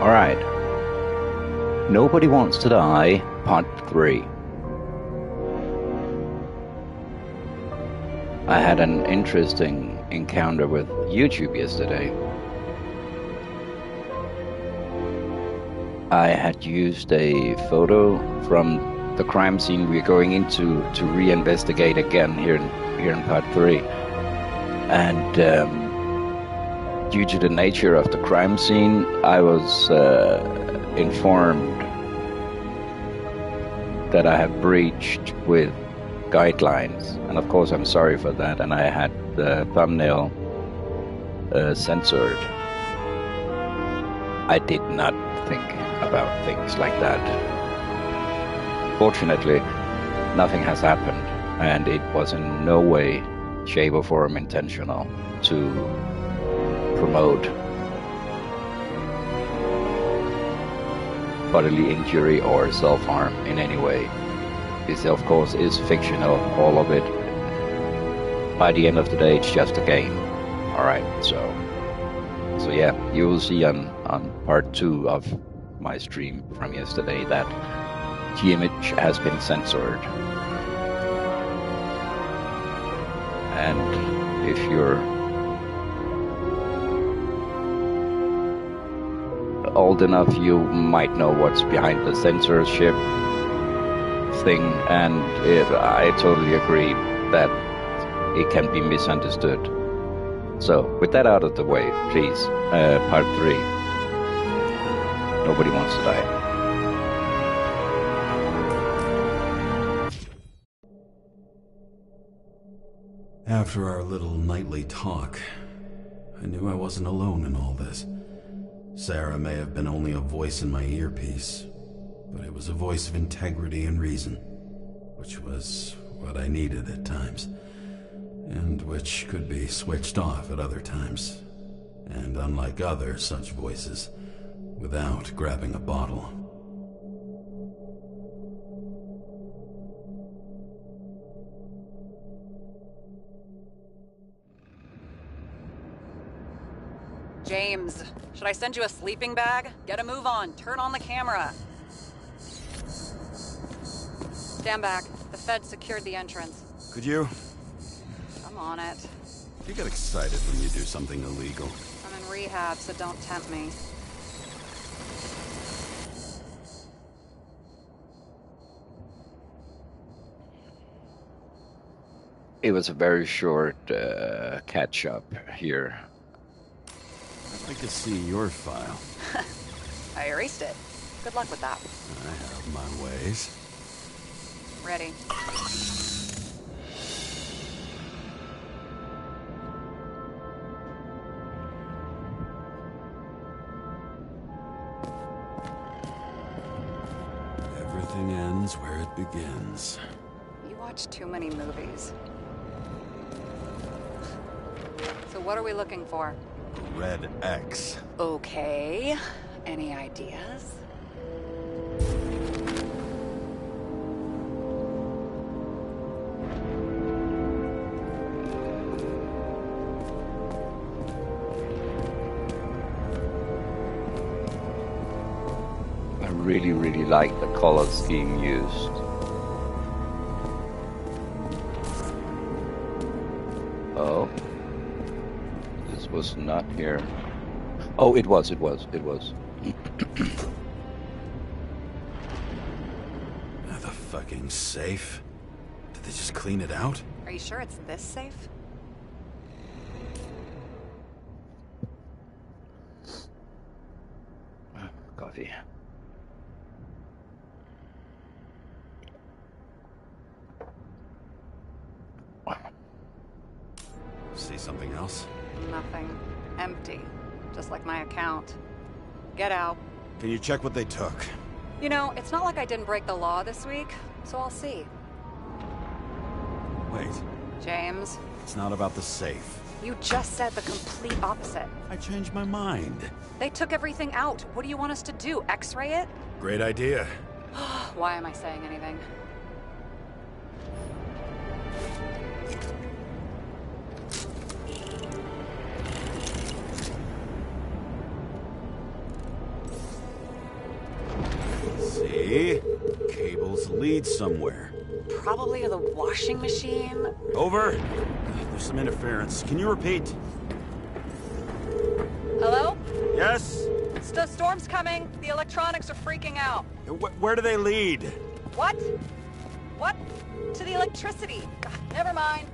Alright. Nobody Wants to Die, Part 3. I had an interesting encounter with YouTube yesterday. I had used a photo from the crime scene we're going into to reinvestigate again here in Part 3. And due to the nature of the crime scene, I was informed that I have breached with guidelines, and of course I'm sorry for that, and I had the thumbnail censored. I did not think about things like that. Fortunately, nothing has happened, and it was in no way, shape or form intentional to promote bodily injury or self-harm in any way. This, of course, is fictional, all of it. By the end of the day, it's just a game. Alright, so yeah, you will see on part 2 of my stream from yesterday that the image has been censored. And if you're old enough, you might know what's behind the censorship thing, and I totally agree that it can be misunderstood. So, with that out of the way, please, part 3. Nobody Wants to Die. After our little nightly talk, I knew I wasn't alone in all this. Sarah may have been only a voice in my earpiece, but it was a voice of integrity and reason, which was what I needed at times, and which could be switched off at other times, and unlike other such voices, without grabbing a bottle. James, should I send you a sleeping bag? Get a move on. Turn on the camera. Stand back. The Fed secured the entrance. Could you? I'm on it. You get excited when you do something illegal. I'm in rehab, so don't tempt me. It was a very short catch-up here. I'd like to see your file. I erased it. Good luck with that. I have my ways. Ready. Everything ends where it begins. You watch too many movies. So what are we looking for? Red X. Okay. Any ideas? I really like the color scheme used. Oh. This was not here. Oh, it was. The fucking safe? Did they just clean it out? Are you sure it's this safe? Coffee. See something else? Nothing. Empty. Just like my account. Get out. Can you check what they took? You know, it's not like I didn't break the law this week, so I'll see. Wait, James, it's not about the safe. you just said the complete opposite. I changed my mind. They took everything out. What do you want us to do? X-ray it? Great idea. Why am I saying anything? See? Cables lead somewhere. Probably to the washing machine. Over. There's some interference. Can you repeat? Hello? Yes? The storm's coming. The electronics are freaking out. Where do they lead? What? What? To the electricity. Never mind.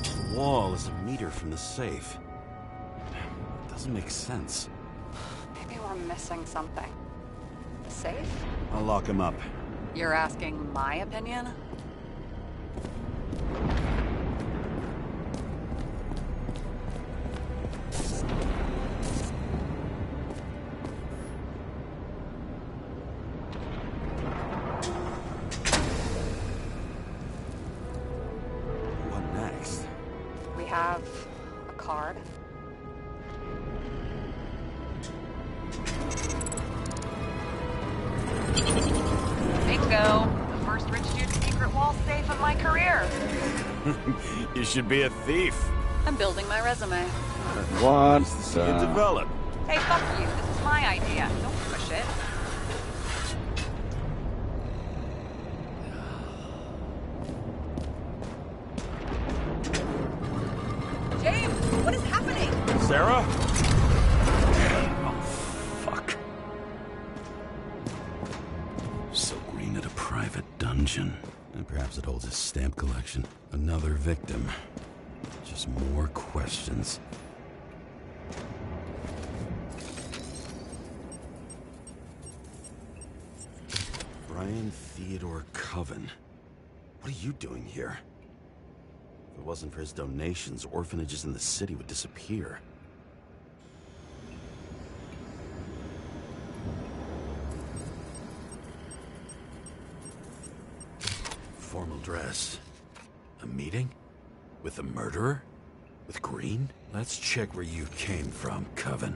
The wall is a meter from the safe. It doesn't make sense. Maybe we're missing something. The safe? I'll lock him up. You're asking my opinion? What next? We have a card. Bingo! The first rich dude's secret wall safe of my career. You should be a thief. I'm building my resume. What? See it develop. Hey, fuck you. This is my idea. Don't push it. James, what is happening? Sarah? Oh, fuck. So Green at a private dungeon. And perhaps it holds his stamp collection. Another victim. Just more questions. Brian Theodore Coven. What are you doing here? If it wasn't for his donations, orphanages in the city would disappear. Formal dress. A meeting? With a murderer? With Green? Let's check where you came from, Coven.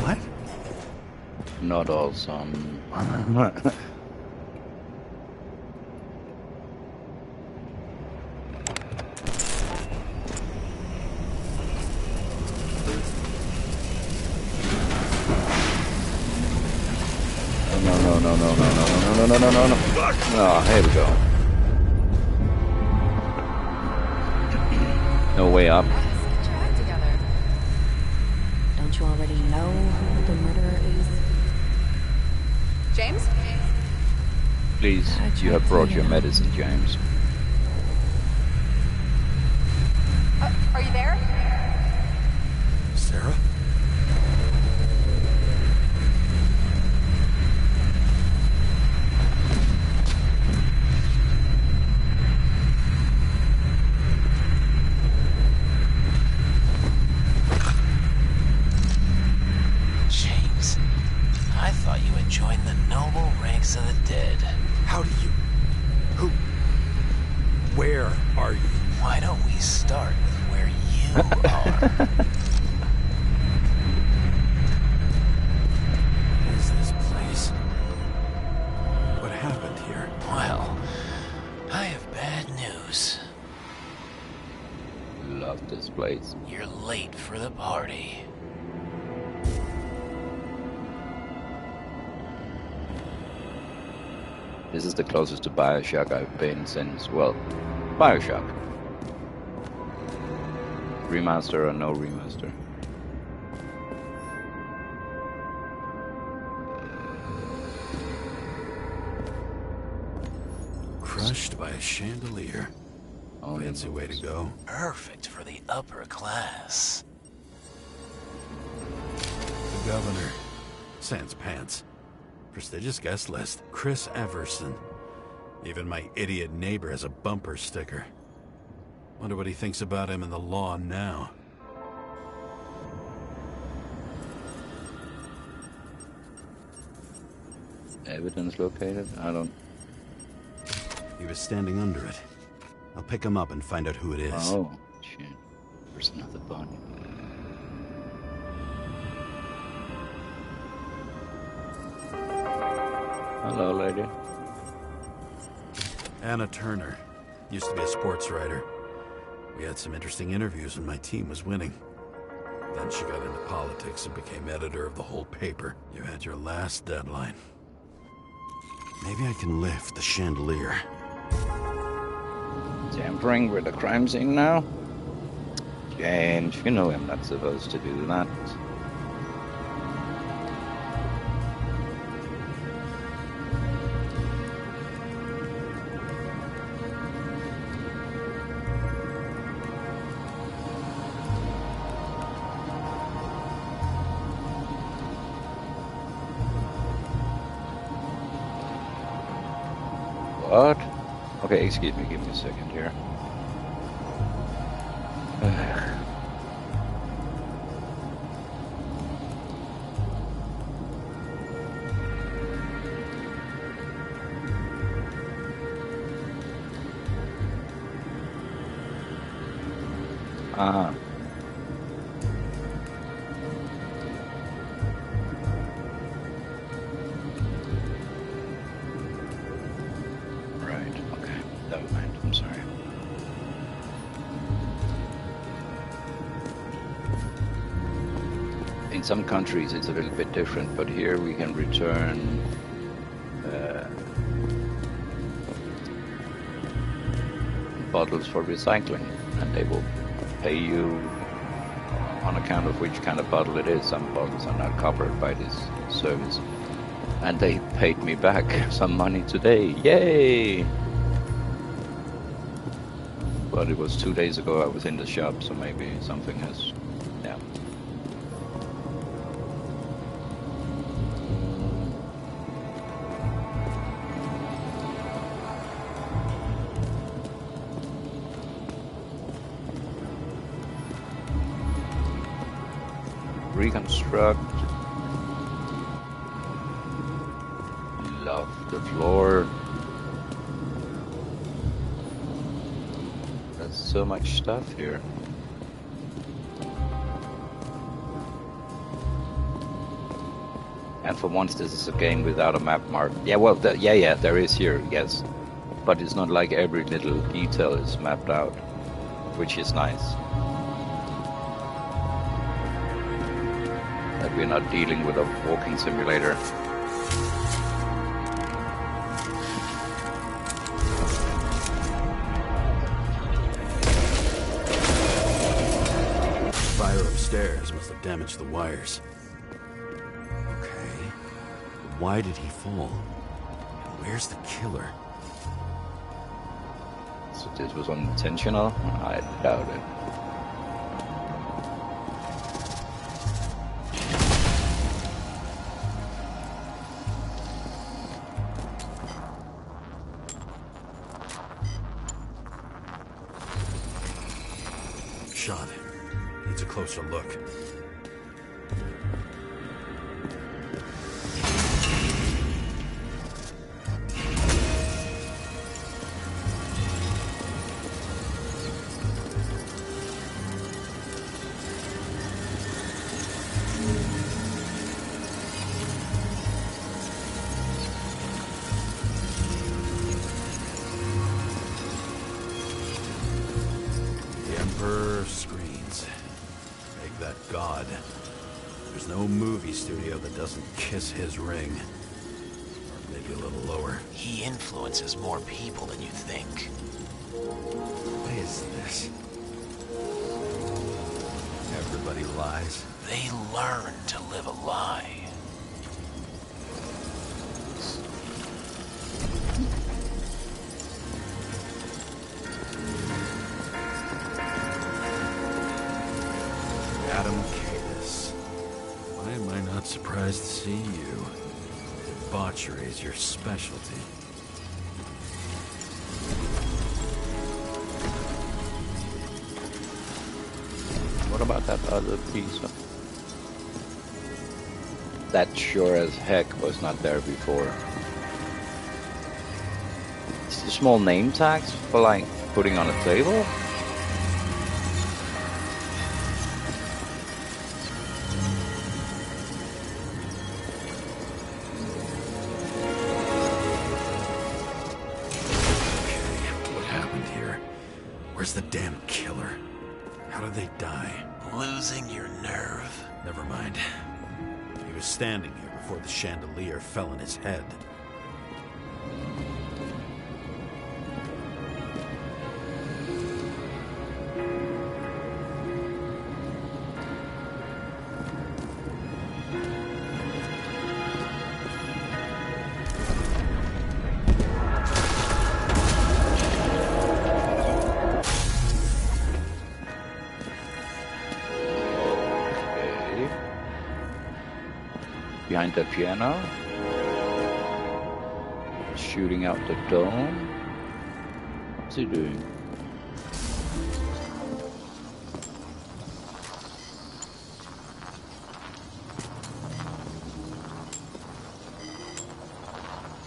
What? Not awesome. No. Oh, here we go. No way up. Let's get your act together. Don't you already know who the murderer is? James? Please, you have brought your medicine, James. Are you there? Sarah? James, I thought you had joined the noble ranks of the dead. How do you... Who... Where are you? Why don't we start with where you are? What is this place? What happened here? Well, I have bad news. Love this place. You're late for the party. This is the closest to Bioshock I've been since, well, Bioshock. Remaster or no remaster. Crushed by a chandelier. Oh, Fancy way to go. Perfect for the upper class. The governor. Sans pants. Prestigious guest list. Chris Everson. Even my idiot neighbor has a bumper sticker. Wonder what he thinks about him and the law now. Evidence located? I don't... He was standing under it. I'll pick him up and find out who it is. Oh, shit. There's another body. Hello, lady. Anna Turner. Used to be a sports writer. We had some interesting interviews when my team was winning. Then she got into politics and became editor of the whole paper. You had your last deadline. Maybe I can lift the chandelier. Tampering with the crime scene now? James, you know I'm not supposed to do that. What? Okay, excuse me, give me a second here. Right, okay. Never mind, I'm sorry. In some countries it's a little bit different, but here we can return bottles for recycling, and they will pay you on account of which kind of bottle it is. Some bottles are not covered by this service. And they paid me back some money today. Yay! But it was 2 days ago I was in the shop, so maybe something has... yeah. Reconstruct. Love the floor. There's so much stuff here. And for once this is a game without a map mark. Yeah, well, yeah, there is here, yes. But it's not like every little detail is mapped out, which is nice. That we're not dealing with a walking simulator. Fire upstairs must have damaged the wires. Okay, but why did he fall? And where's the killer? So this was unintentional? I doubt it. Shot. Needs a closer look. The Emperor screens. Make that god. There's no movie studio that doesn't kiss his ring. Or maybe a little lower. He influences more people than you think. What is this? Everybody lies. They learn to live a lie. Adam Cadis. Why am I not surprised to see you? Debauchery is your specialty. What about that other piece? That sure as heck was not there before. It's the small name tags for like putting on a table? Where's the damn killer? How did they die? Losing your nerve. Never mind. He was standing here before the chandelier fell on his head. Behind the piano, shooting out the dome. What's he doing?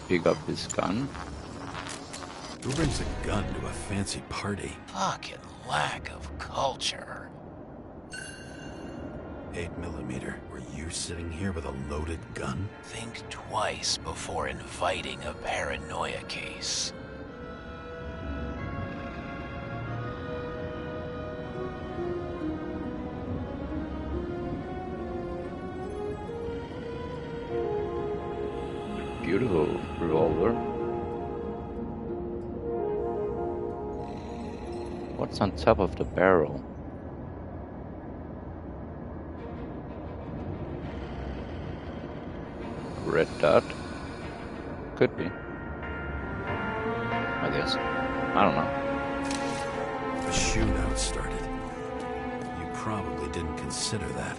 Pick up his gun. Who brings a gun to a fancy party? Fucking lack of culture. 8mm. Were you sitting here with a loaded gun? Think twice before inviting a paranoia case. Beautiful revolver. What's on top of the barrel? Red dot? Could be. I guess. I don't know. The shootout started. You probably didn't consider that.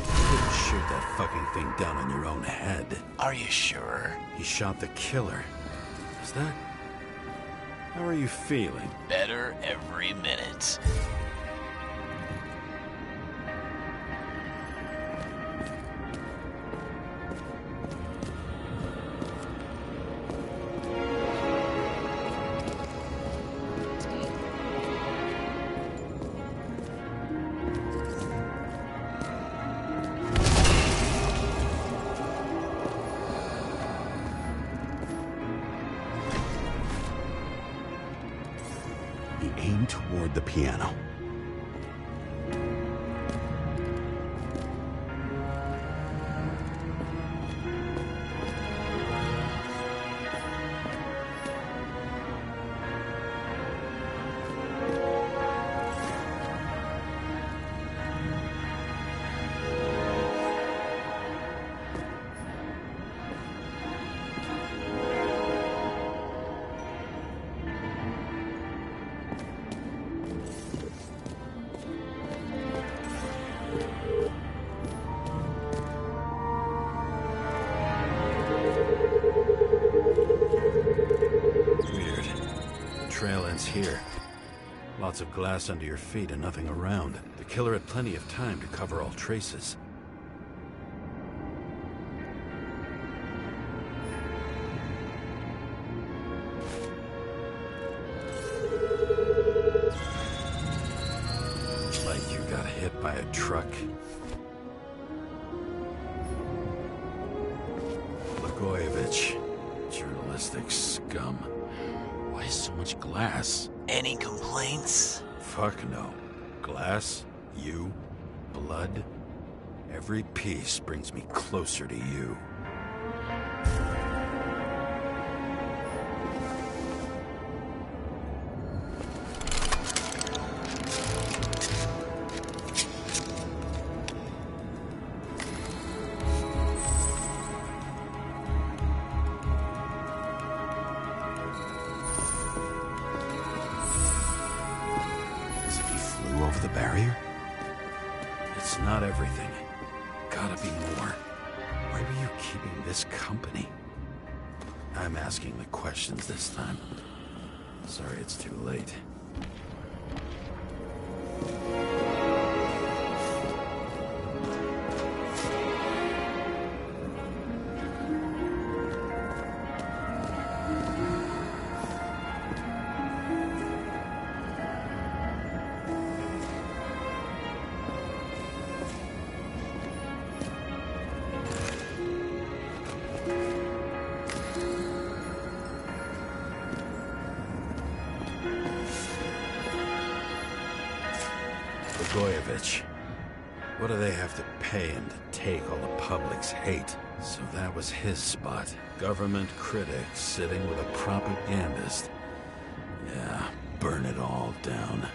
You didn't shoot that fucking thing down on your own head. Are you sure? He shot the killer. Is that... How are you feeling? Better every minute. Aim toward the piano. Here. Lots of glass under your feet and nothing around. The killer had plenty of time to cover all traces. Like you got hit by a truck. Blagojevich. Journalistic scum. Why so much glass? Any complaints? Fuck no. Glass, you, blood. Every piece brings me closer to you. Over the barrier? It's not everything. Gotta be more. Why were you keeping this company? I'm asking the questions this time. Sorry it's too late. What do they have to pay him to take all the public's hate? So that was his spot. Government critic sitting with a propagandist. Yeah, burn it all down.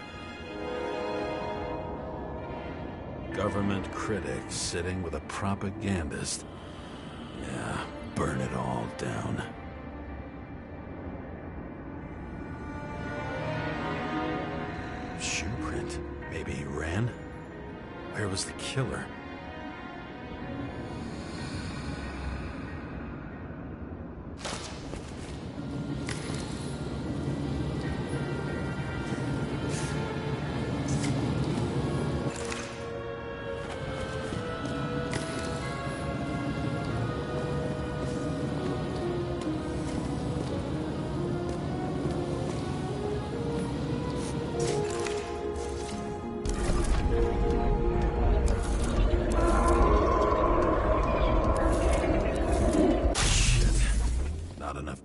Government critic sitting with a propagandist. Yeah, burn it all down. Shoe print. Maybe he ran? Where was the killer?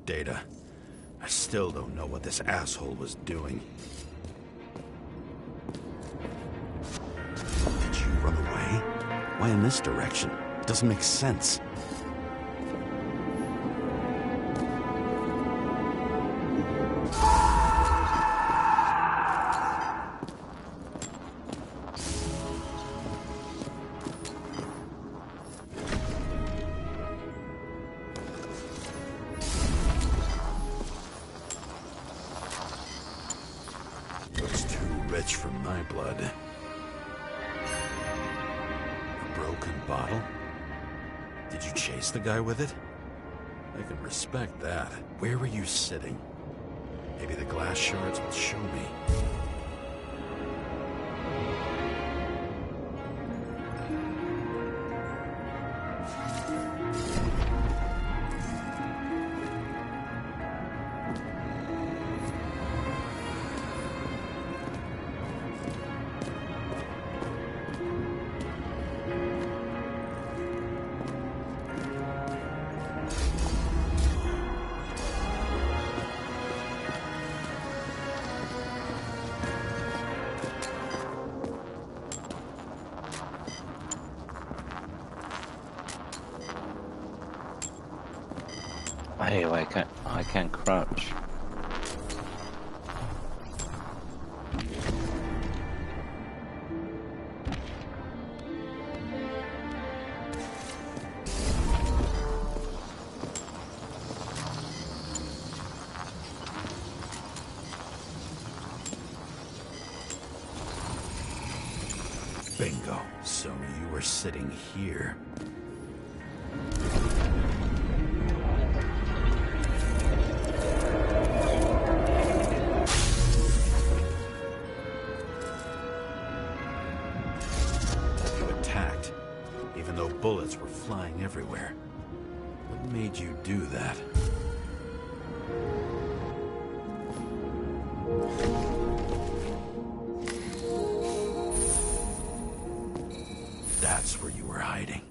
Data. I still don't know what this asshole was doing. Did you run away? Why in this direction? It doesn't make sense. For my blood. A broken bottle? Did you chase the guy with it? I can respect that. Where were you sitting? Maybe the glass shards will show me. Hey, I can't crouch. Bingo. So you were sitting here. Even though bullets were flying everywhere. What made you do that? That's where you were hiding.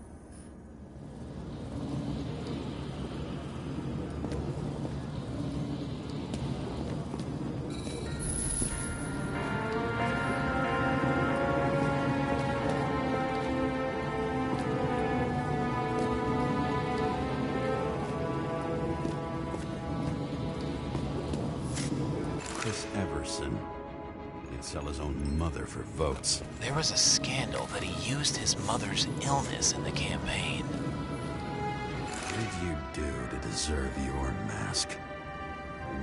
Everson. He'd sell his own mother for votes. There was a scandal that he used his mother's illness in the campaign. What did you do to deserve your mask?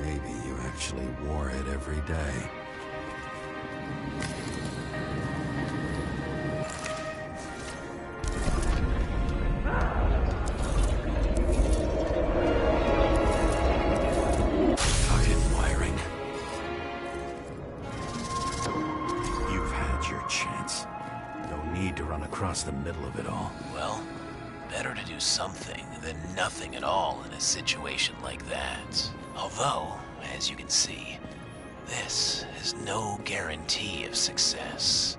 Maybe you actually wore it every day. it all. Well, better to do something than nothing at all in a situation like that. Although, as you can see, this is no guarantee of success.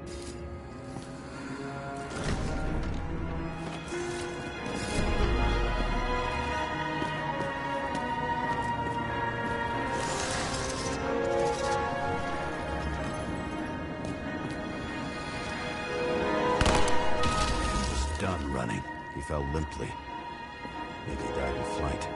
Done running. He fell limply. Maybe he died in flight.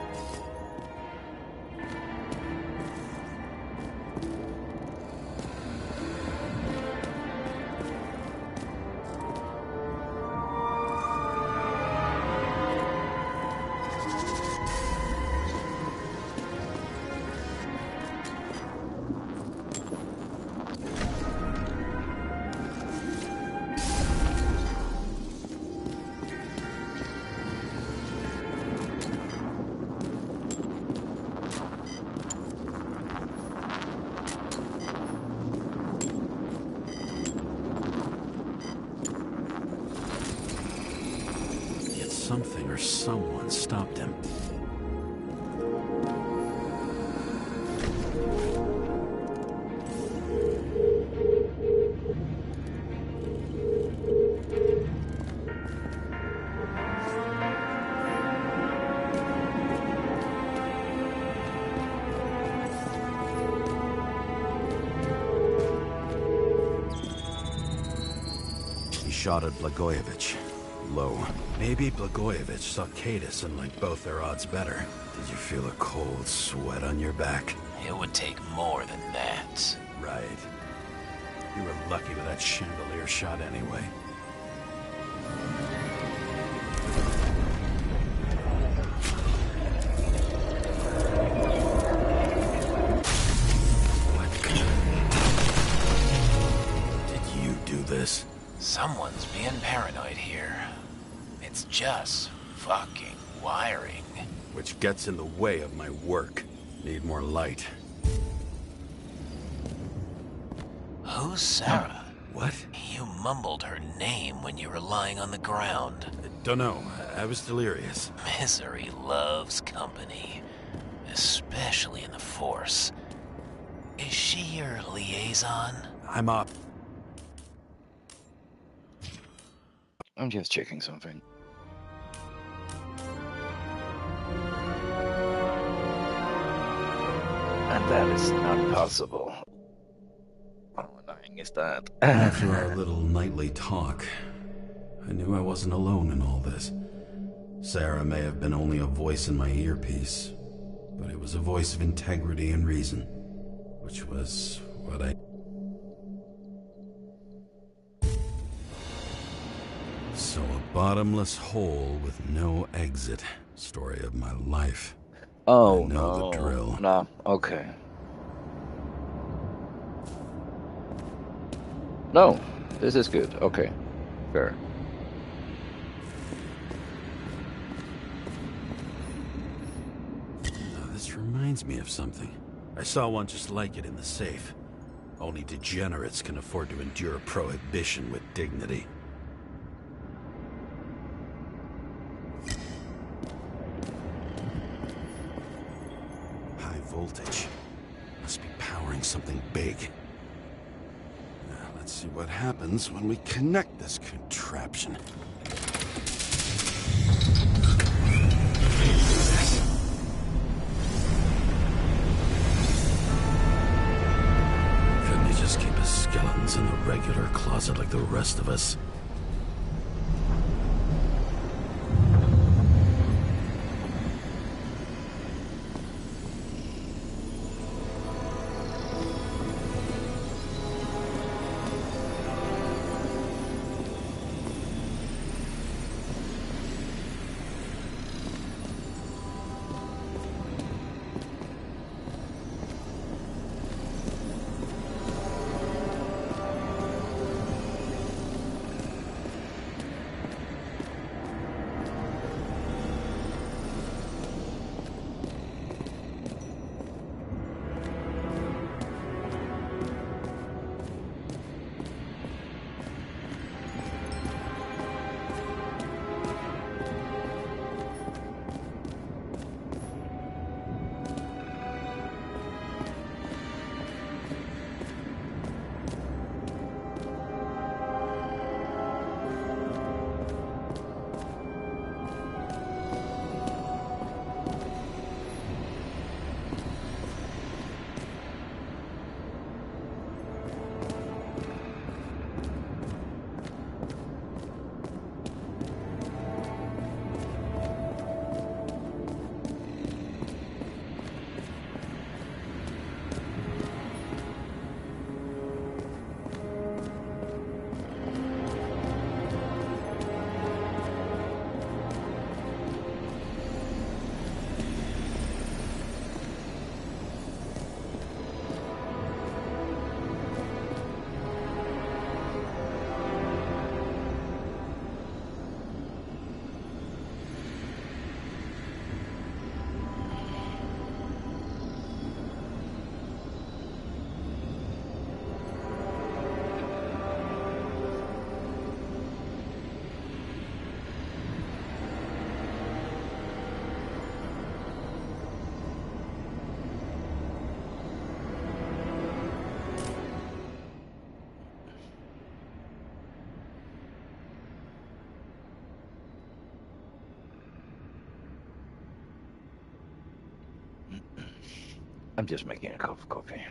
Something or someone stopped him. He shot at Blagojevich. Low. Maybe Blagojevich saw Cadis and liked both their odds better. Did you feel a cold sweat on your back? It would take more than that. Right. You were lucky with that chandelier shot anyway. What? Did you do this? Someone's being paranoid here. It's just fucking wiring. Which gets in the way of my work. Need more light. Who's Sarah? What? You mumbled her name when you were lying on the ground. Dunno. I was delirious. Misery loves company, especially in the Force. Is she your liaison? I'm up. I'm just checking something. And that is not possible. How annoying is that? After our little nightly talk, I knew I wasn't alone in all this. Sarah may have been only a voice in my earpiece, but it was a voice of integrity and reason, which was what I... So a bottomless hole with no exit. Story of my life. Oh, I know no. the drill. No, okay. No, this is good. Okay, fair. This reminds me of something. I saw one just like it in the safe. Only degenerates can afford to endure prohibition with dignity. High voltage. Must be powering something big. Now, let's see what happens when we connect this contraption. Couldn't you just keep his skeletons in the regular closet like the rest of us? I'm just making a cup of coffee.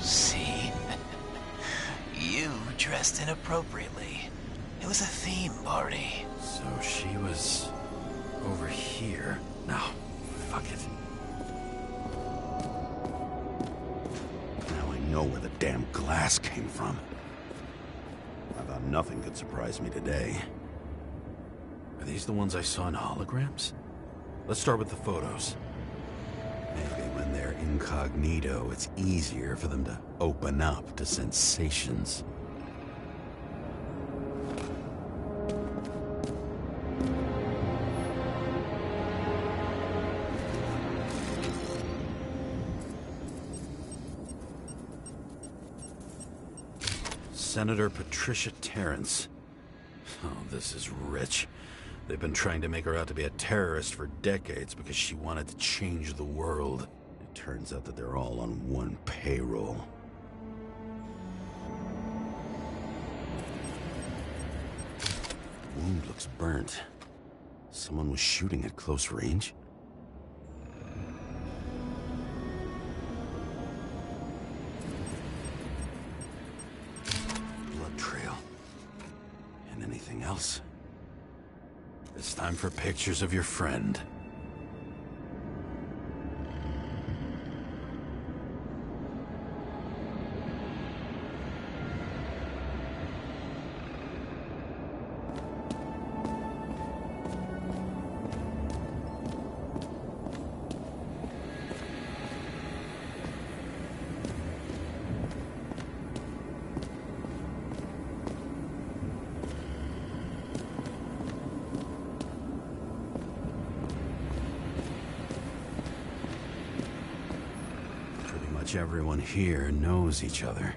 See? You dressed inappropriately. It was a theme party. So she was over here. No, fuck it. Now I know where the damn glass came from. I thought nothing could surprise me today. Are these the ones I saw in holograms? Let's start with the photos. Maybe when they're incognito, it's easier for them to open up to sensations. Senator Patricia Terrence. Oh, this is rich. They've been trying to make her out to be a terrorist for decades because she wanted to change the world. It turns out that they're all on one payroll. Wound looks burnt. Someone was shooting at close range? Blood trail. And anything else? It's time for pictures of your friend. Everyone here knows each other.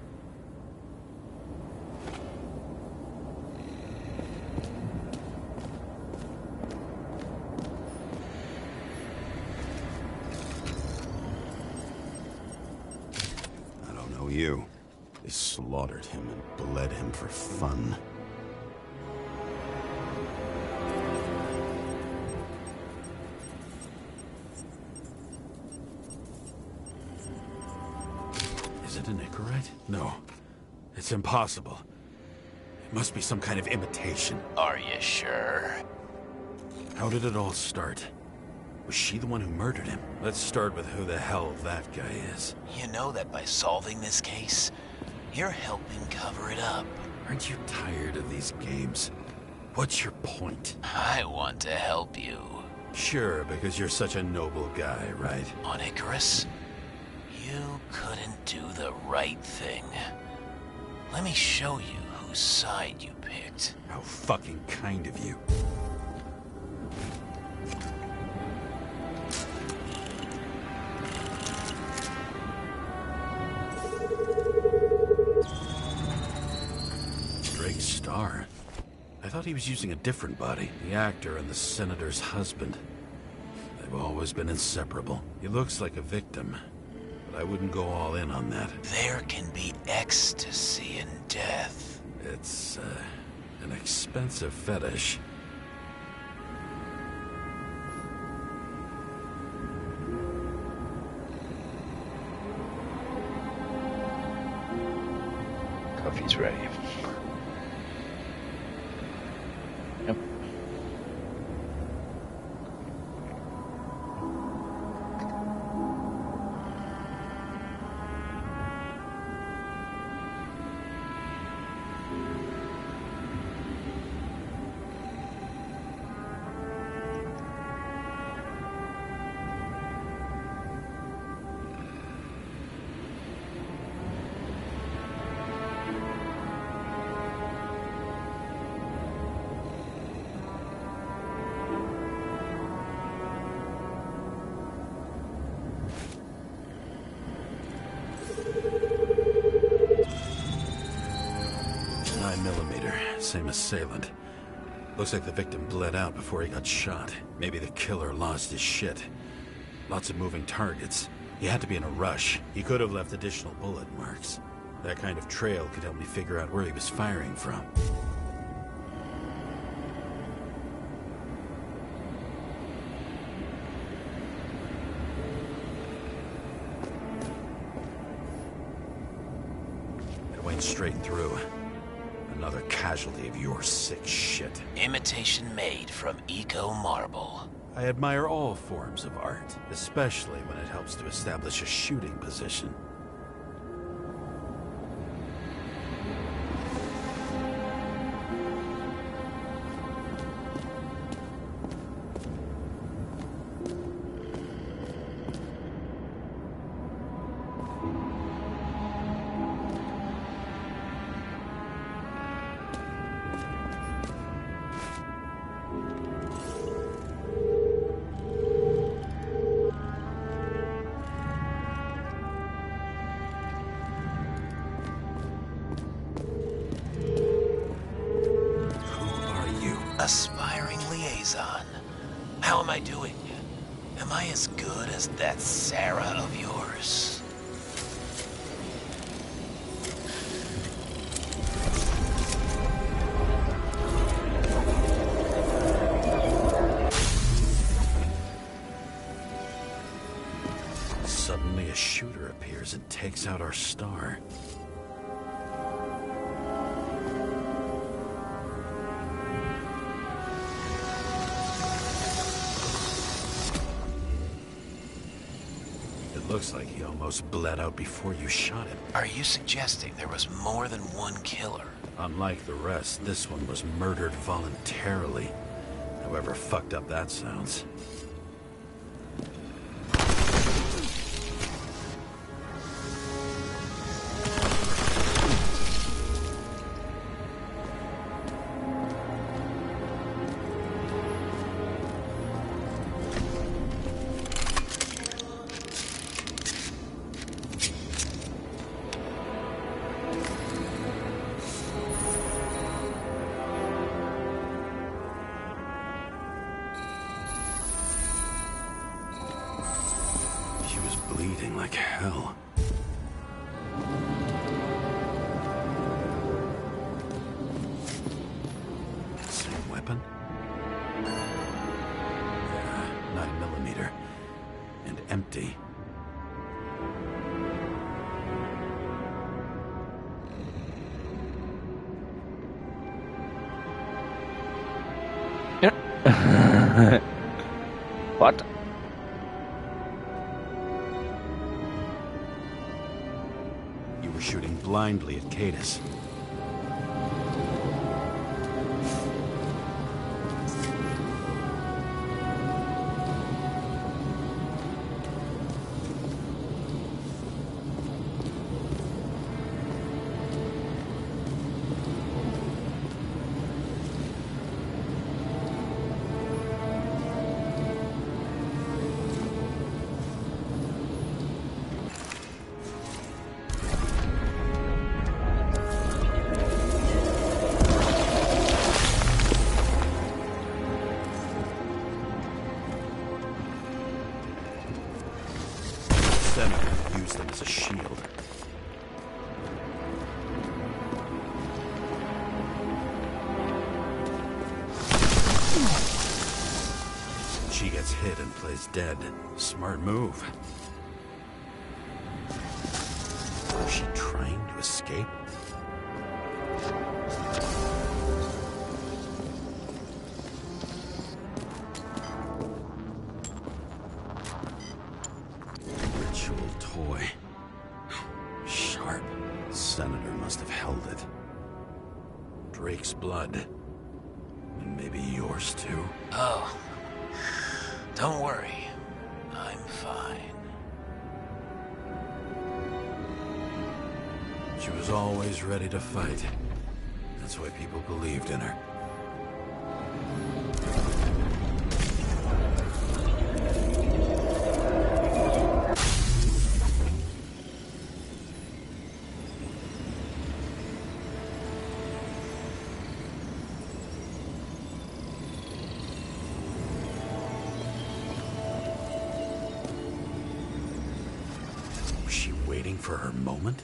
I don't know you. They slaughtered him and bled him for fun. Is it an Icarite? No. It's impossible. It must be some kind of imitation. Are you sure? How did it all start? Was she the one who murdered him? Let's start with who the hell that guy is. You know that by solving this case, you're helping cover it up. Aren't you tired of these games? What's your point? I want to help you. Sure, because you're such a noble guy, right? On Icarus, you couldn't do the right thing. Let me show you whose side you picked. How fucking kind of you. he was using a different body. The actor and the senator's husband. They've always been inseparable. He looks like a victim, but I wouldn't go all in on that. There can be ecstasy in death. It's, an expensive fetish. Coffee's ready. Yep. Same assailant. Looks like the victim bled out before he got shot. Maybe the killer lost his shit. Lots of moving targets. He had to be in a rush. He could have left additional bullet marks. That kind of trail could help me figure out where he was firing from. It went straight through. Another casualty of your sick shit. Imitation made from eco marble. I admire all forms of art, especially when it helps to establish a shooting position. Aspiring liaison. How am I doing? Am I as good as that Sarah of yours? Suddenly a shooter appears and takes out our star. Looks like he almost bled out before you shot him. Are you suggesting there was more than one killer? Unlike the rest, this one was murdered voluntarily. However fucked up that sounds. Bleeding like hell. Same weapon? Yeah, 9mm. And empty. What? You were shooting blindly at Cadus. Senator used them as a shield. She gets hit and plays dead. Smart move. Was she trying to escape? Ritual toy. Sharp. Senator must have held it. Drake's blood. And maybe yours too? Oh. Don't worry. I'm fine. She was always ready to fight. That's why people believed in her. Was she waiting for her moment?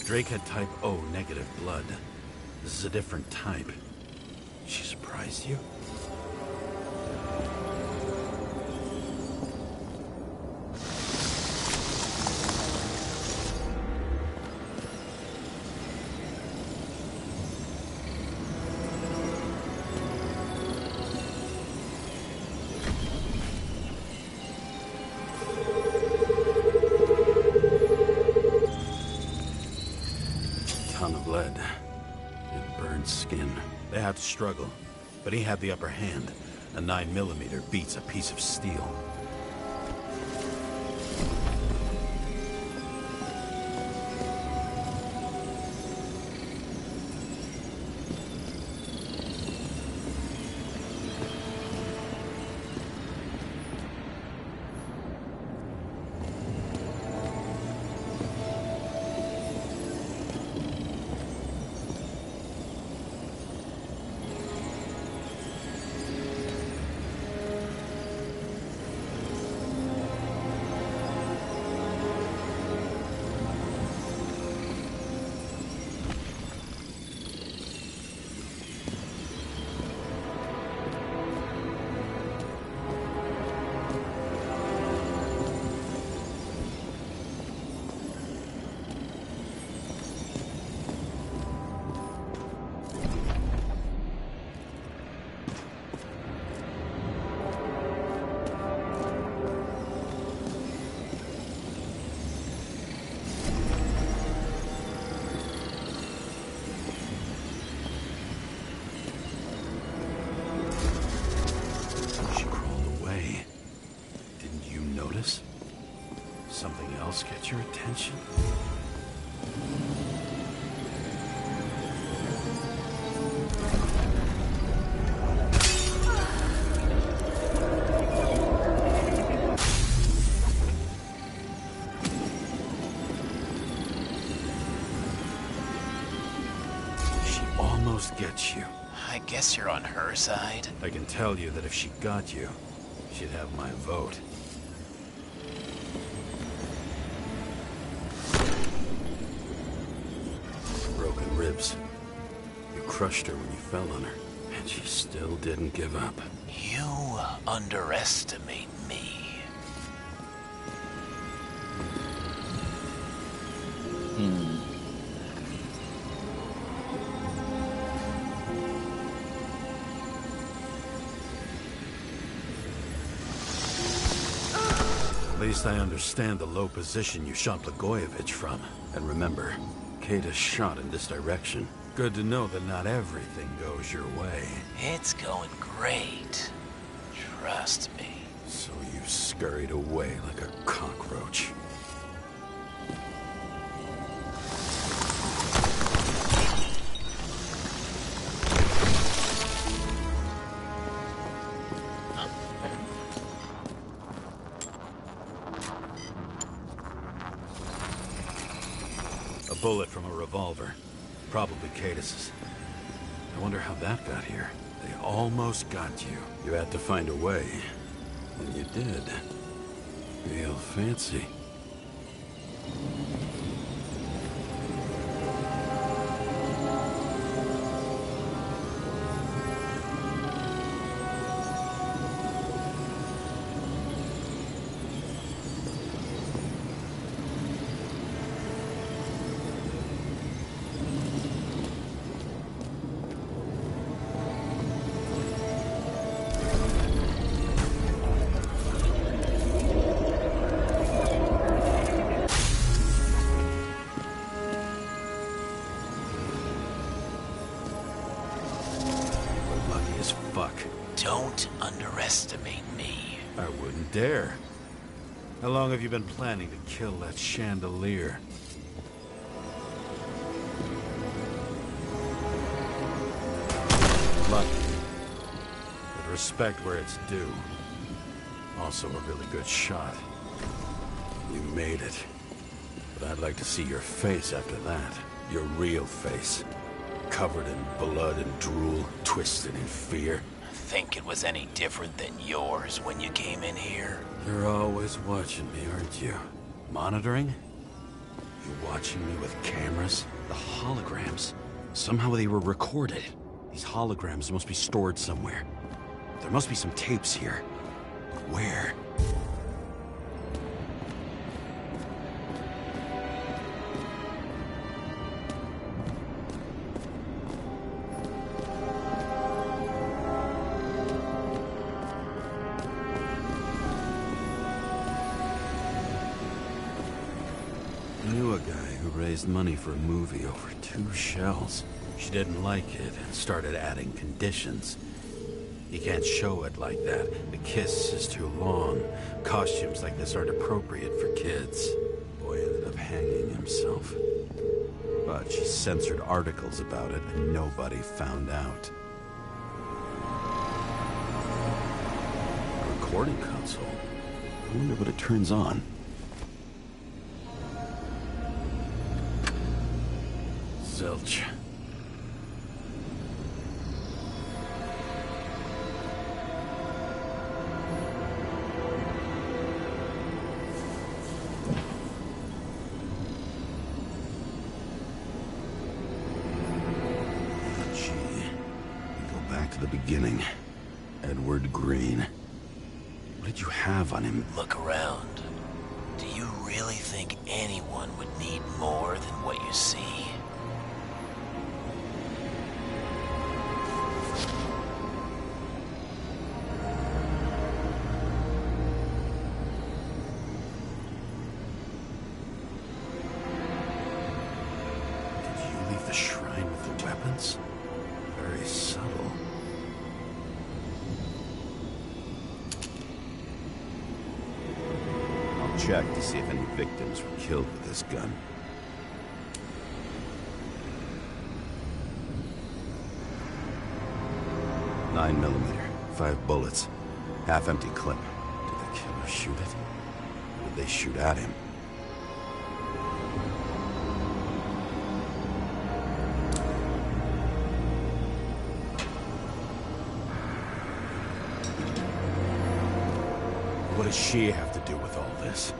Drake had type O negative blood. This is a different type. She surprised you? Ton of lead. And burned skin. They had to struggle, but he had the upper hand. A 9mm beats a piece of steel. Something else get your attention? She almost gets you. I guess you're on her side. I can tell you that if she got you, she'd have my vote. Broken ribs. You crushed her when you fell on her, and she still didn't give up. You underestimate me. At least I understand the low position you shot Blagojevich from. And remember, Kate is shot in this direction. Good to know that not everything goes your way. It's going great. Trust me. So you scurried away like a cockroach. bullet from a revolver. Probably Cadis's. I wonder how that got here. They almost got you. You had to find a way. And you did. Real fancy. Don't underestimate me. I wouldn't dare. How long have you been planning to kill that chandelier? Lucky. But respect where it's due. Also a really good shot. You made it. But I'd like to see your face after that. Your real face. Covered in blood and drool, twisted in fear. Think it was any different than yours when you came in here? You're always watching me, aren't you? Monitoring? You watching me with cameras? The holograms. Somehow they were recorded. These holograms must be stored somewhere. There must be some tapes here. Where? I knew a guy who raised money for a movie over 2 shells. She didn't like it and started adding conditions. You can't show it like that. The kiss is too long. Costumes like this aren't appropriate for kids. Boy ended up hanging himself. But she censored articles about it and nobody found out. A recording console? I wonder what it turns on. Zilch. Gee, we go back to the beginning. Edward Green. What did you have on him? Look around. Do you really think anyone would need more than what you see? Did you leave the shrine with the weapons? Very subtle. I'll check to see if any victims were killed with this gun. .9mm, 5 bullets, half-empty clip. Did the killer shoot it? Or did they shoot at him? What does she have to do with all this?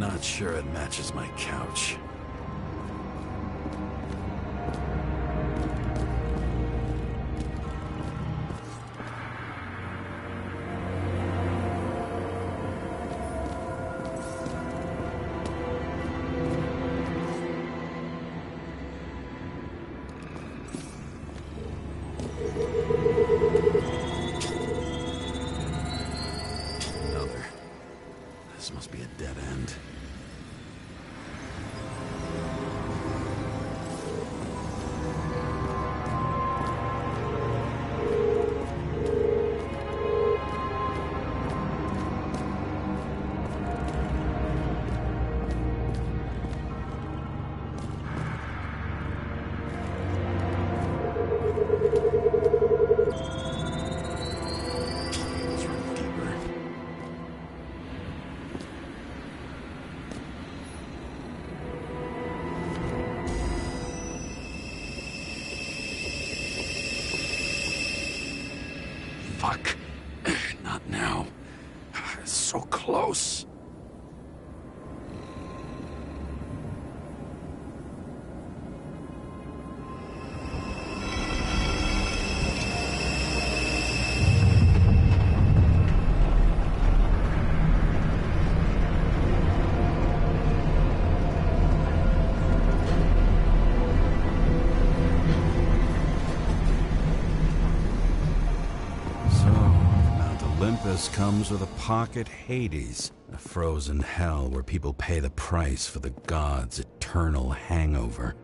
not sure it matches my couch. This must be a dead end. Let's run deeper. Fuck. Not now. So close. Olympus comes with a pocket Hades, a frozen hell where people pay the price for the gods' eternal hangover.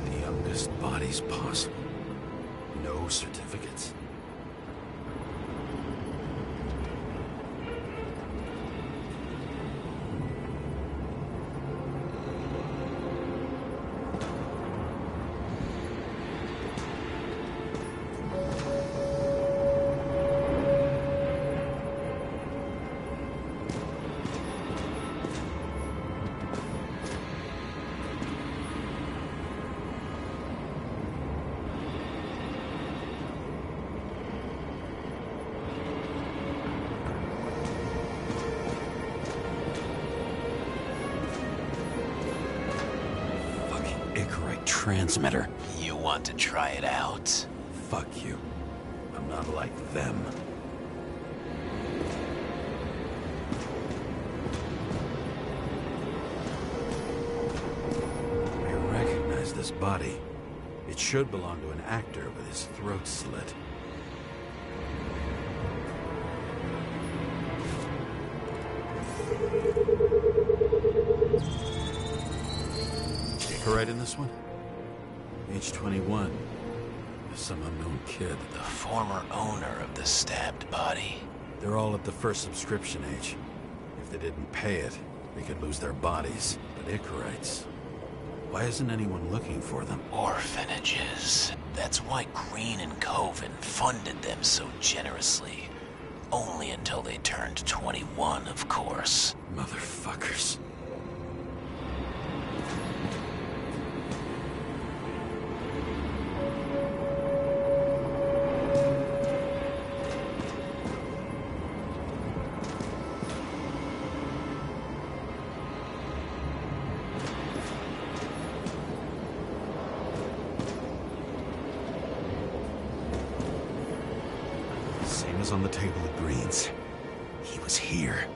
The youngest bodies possible. No certificates. Transmitter. You want to try it out? Fuck you. I'm not like them. I recognize this body. It should belong to an actor with his throat slit. Right in this one? Age 21. Some unknown kid. The former owner of the stabbed body. They're all at the first subscription age. If they didn't pay it, they could lose their bodies. But Icarites, why isn't anyone looking for them? Orphanages. That's why Green and Coven funded them so generously. Only until they turned 21, of course. Motherfuckers. Same as on the table at Green's. He was here.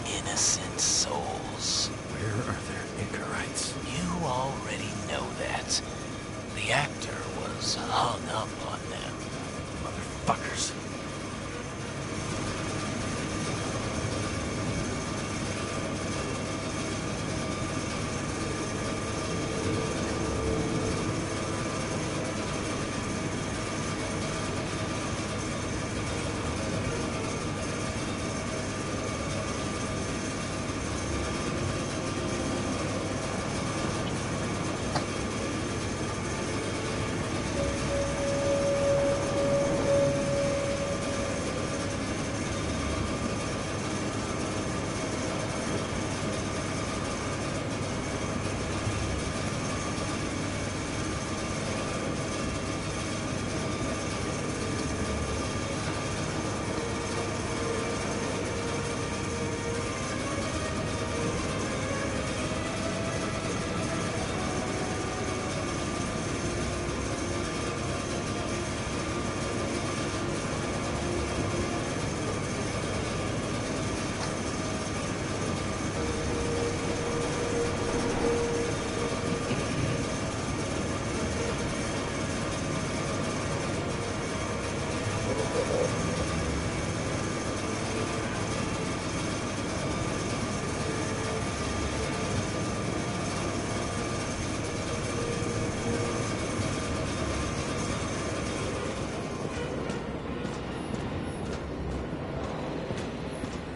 Innocent souls. Where are their Icarites? You already know that. The actor was hung up on them. Motherfuckers.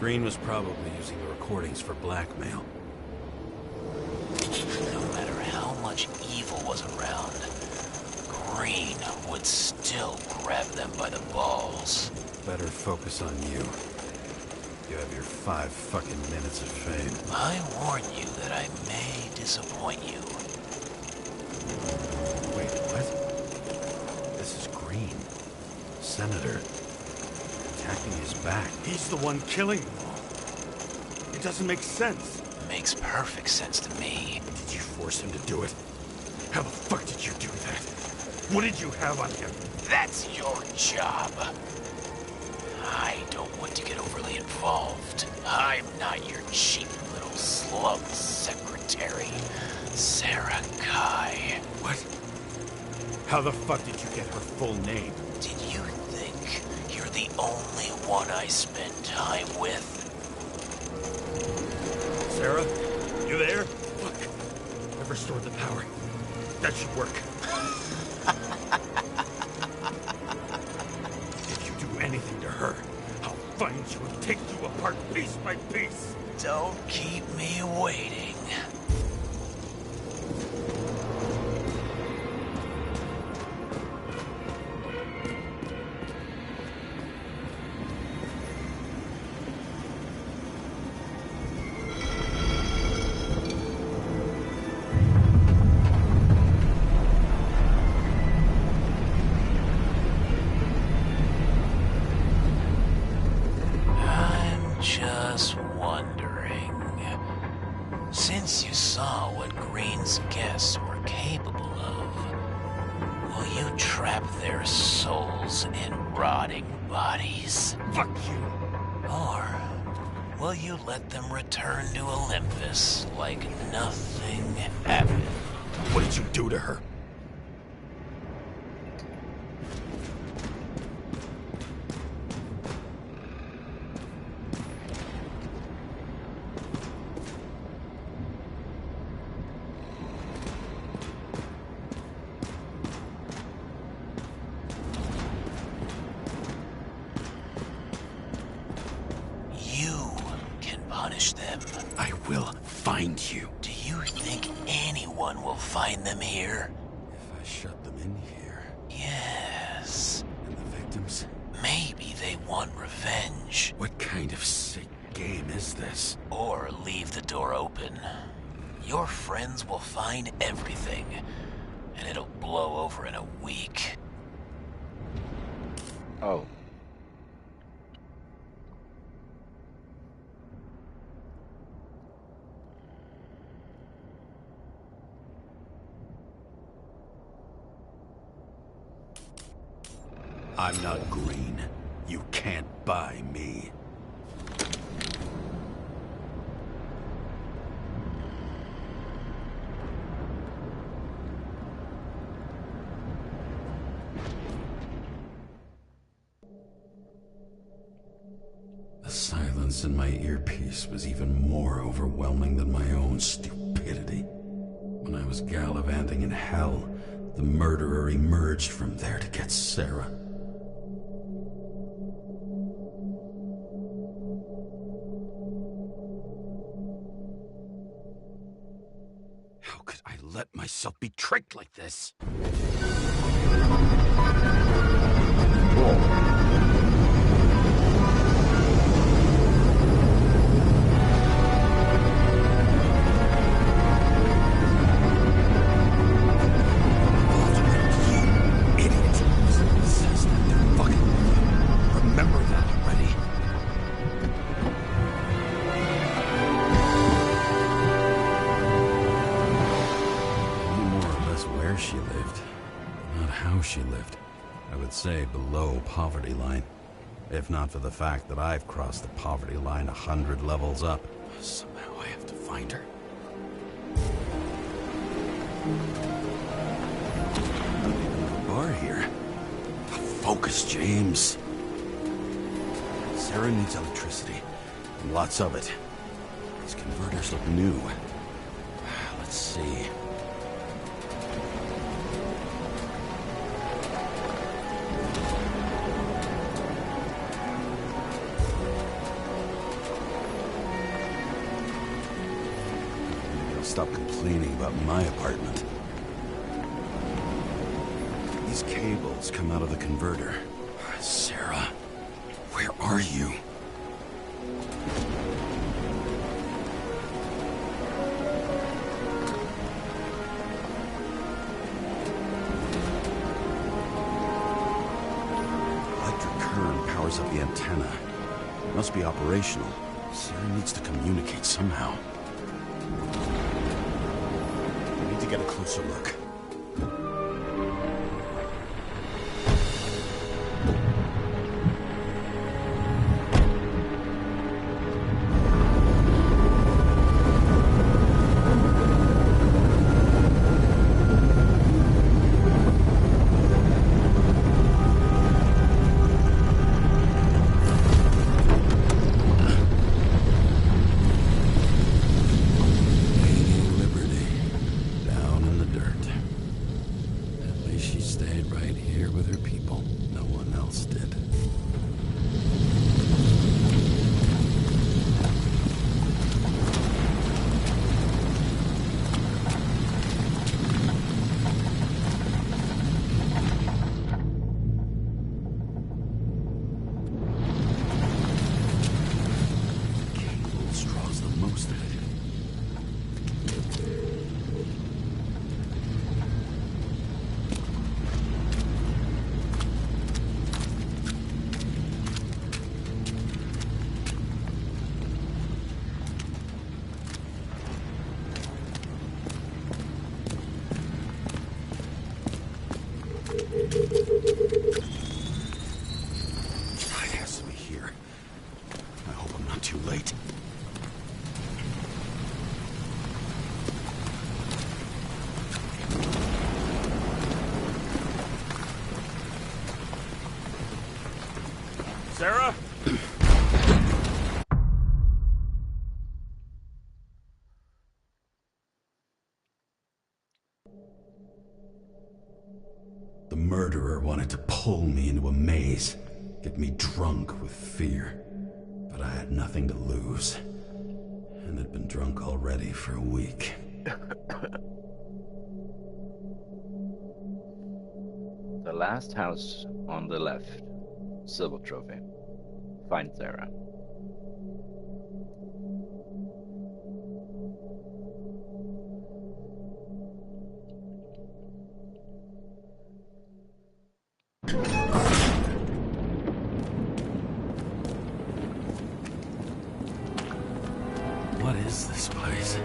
Green was probably using the recordings for blackmail. No matter how much evil was around, Green would still grab them by the balls. Better focus on you. You have your 5 fucking minutes of fame. I warn you that I may disappoint you. Wait, what? This is Green. Senator. Attacking his back. He's the one killing them all. It doesn't make sense. Makes perfect sense to me. Did you force him to do it? How the fuck did you do that? What did you have on him? That's your job. I don't want to get overly involved. I'm not your cheap little slum secretary, Sarah Kai. What? How the fuck did you get her full name? Did you think you're the only one I spend time with? Sarah? You there? Look. I've restored the power. That should work. If you do anything to her, I'll find you and take you apart piece by piece. Don't keep me waiting. Just wondering, since you saw what Green's guests were capable of, will you trap their souls in rotting bodies? Fuck you! Or will you let them return to Olympus like nothing happened? What did you do to her? Punish them. I will find you. Do you think anyone will find them here? If I shut them in here... Yes. And the victims? Maybe they want revenge. What kind of sick game is this? Or leave the door open. Your friends will find everything, and it'll blow over in a week. Oh. I'm not Green. You can't buy me. The silence in my earpiece was even more overwhelming than my own stupidity. When I was gallivanting in hell, the murderer emerged from there to get Sarah. How could I let myself be tricked like this? She lived, not how she lived. I would say below poverty line. If not for the fact that I've crossed the poverty line 100 levels up. Somehow I have to find her. Not even a bar here. Focus, James. Sarah needs electricity, and lots of it. These converters look new. Let's see. stop complaining about my apartment. These cables come out of the converter. Sarah, where are you? Electric current powers up the antenna. It must be operational. Sarah needs to communicate somehow. I need to get a closer look. Sarah? The murderer wanted to pull me into a maze, get me drunk with fear. But I had nothing to lose, and had been drunk already for a week. The last house on the left. Silver trophy. Find Sarah. What is this place?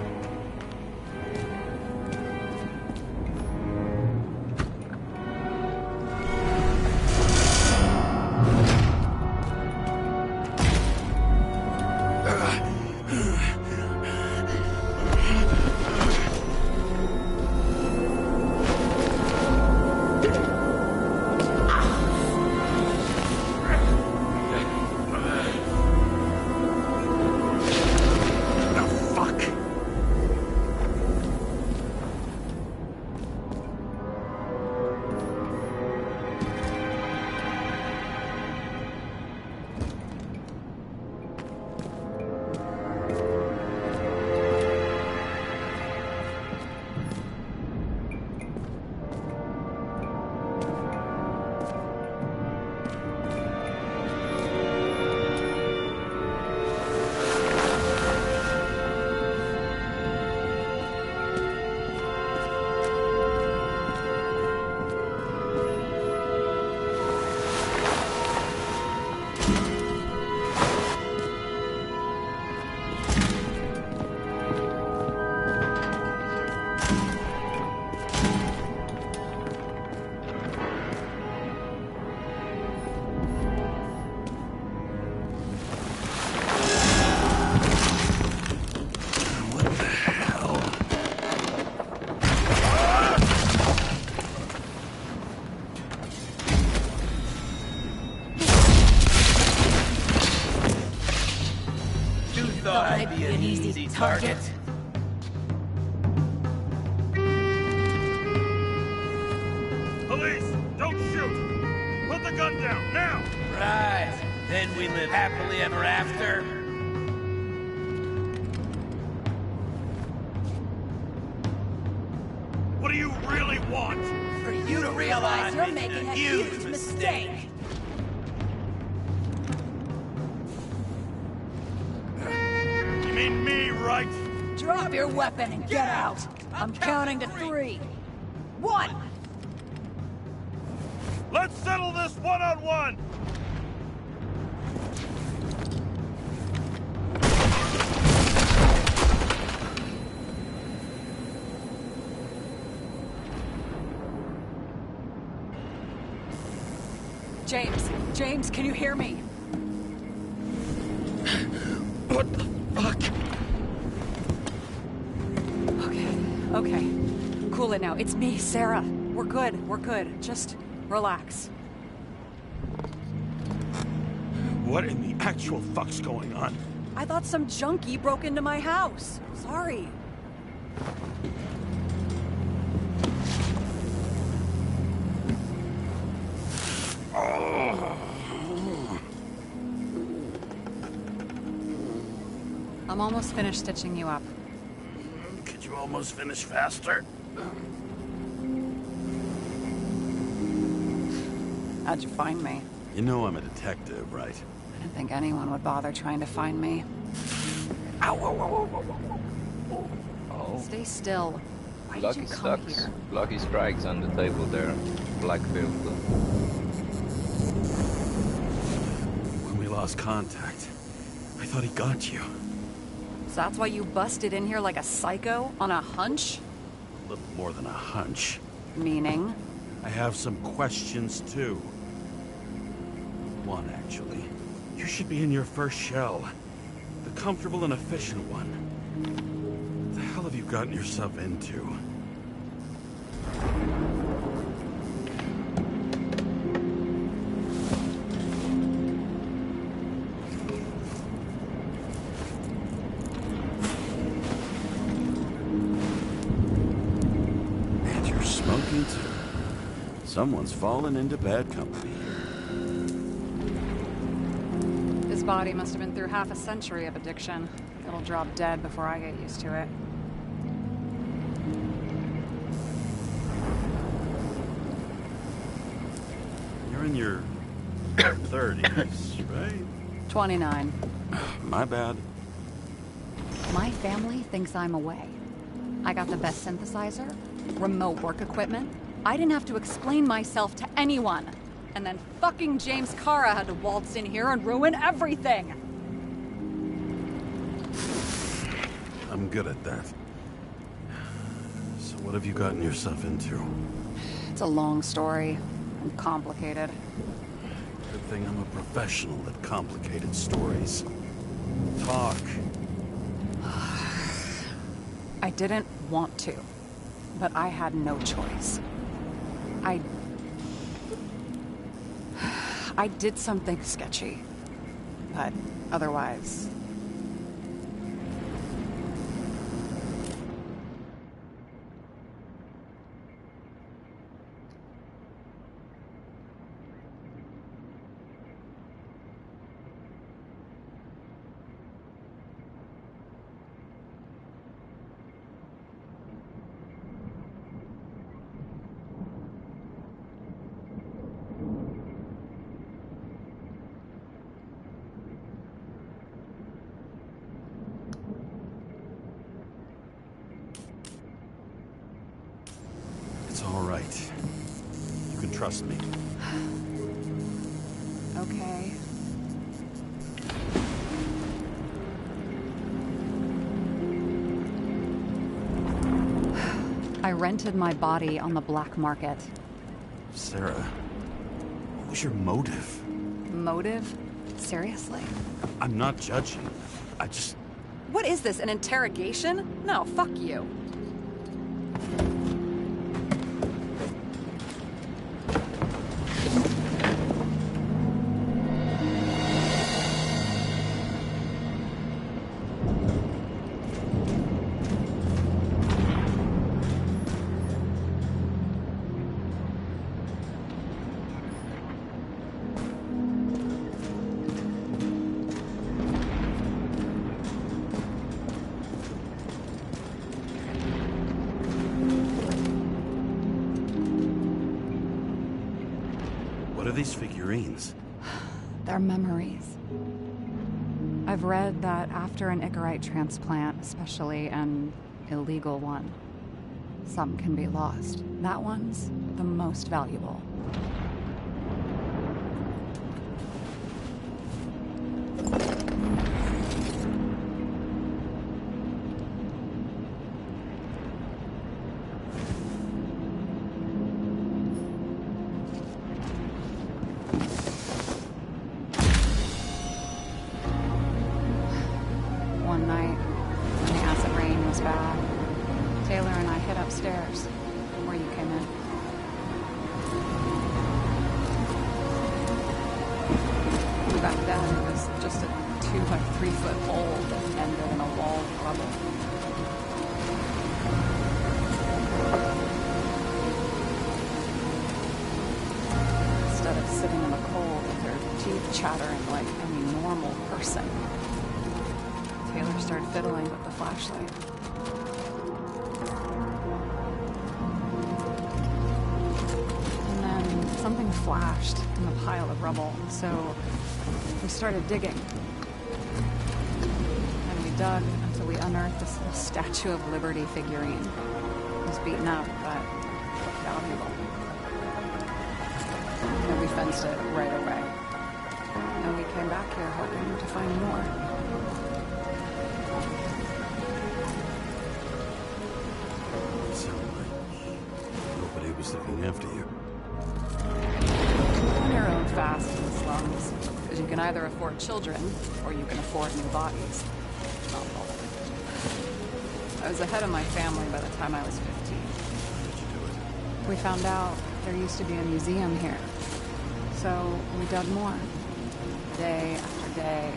I'd be an easy target. Police, don't shoot! Put the gun down, now! Right. Then we live happily ever after. really want? For you to realize You're making a huge mistake. You mean me, right? Drop your weapon and get out. I'm counting to 3. 1. Let's settle this one-on-one! James, can you hear me? What the fuck? Okay. Cool it now. It's me, Sarah. We're good. Just relax. What in the actual fuck's going on? I thought some junkie broke into my house. Sorry. I'm almost finished stitching you up. Could you almost finish faster? How'd you find me? You know I'm a detective, right? I didn't think anyone would bother trying to find me. Oh, Stay still. Why did lucky you come sucks. here? Lucky strikes on the table there. Blackfield. When we lost contact, I thought he got you. So that's why you busted in here like a psycho on a hunch? A little more than a hunch. Meaning? I have some questions, too. One, actually. You should be in your first shell. The comfortable and efficient one. What the hell have you gotten yourself into? And you're smoking, too. Someone's fallen into bad company. His body must have been through half a century of addiction. It'll drop dead before I get used to it. You're in your 30s, right? 29. My bad. My family thinks I'm away. I got the best synthesizer, remote work equipment. I didn't have to explain myself to anyone. And then fucking James Karra had to waltz in here and ruin everything. I'm good at that. So what have you gotten yourself into? It's a long story and complicated. Good thing I'm a professional at complicated stories. Talk. I didn't want to, but I had no choice. I did something sketchy, but otherwise... It's all right. You can trust me. Okay. I rented my body on the black market. Sarah, what was your motive? Motive? Seriously? I'm not judging. I just... What is this, an interrogation? No, fuck you. these figurines? They're memories. I've read that after an Icarite transplant, especially an illegal one, some can be lost. That one's the most valuable. One night, when the acid rain was bad, Taylor and I hid upstairs, where you came in. Back then, it was just a 2 by 3 foot hole that ended in a wall of rubble. Instead of sitting in the cold with her teeth chattering like any normal person, Taylor started fiddling with the flashlight. And then something flashed in the pile of rubble, so we started digging. And we dug until we unearthed this little Statue of Liberty figurine. It was beaten up, but valuable. And we fenced it right away. And we came back here hoping to find more. Nobody was looking after you. On your own fast in the slums. Because you can either afford children, or you can afford new bodies. Not both. I was ahead of my family by the time I was 15. How did you do it? We found out there used to be a museum here. So we dug more. Day after day,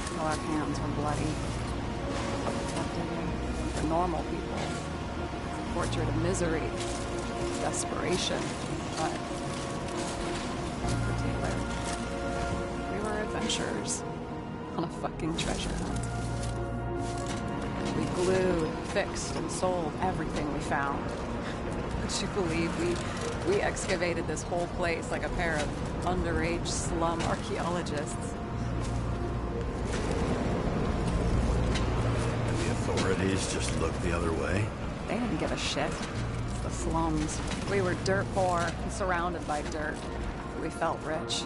till our hands were bloody. Kept digging for normal people. Portrait of misery. Desperation, but for Taylor, we were adventurers on a fucking treasure hunt. We glued, fixed, and sold everything we found. Would you believe we excavated this whole place like a pair of underage slum archaeologists? And the authorities just looked the other way? They didn't give a shit. The slums. We were dirt poor and surrounded by dirt. We felt rich.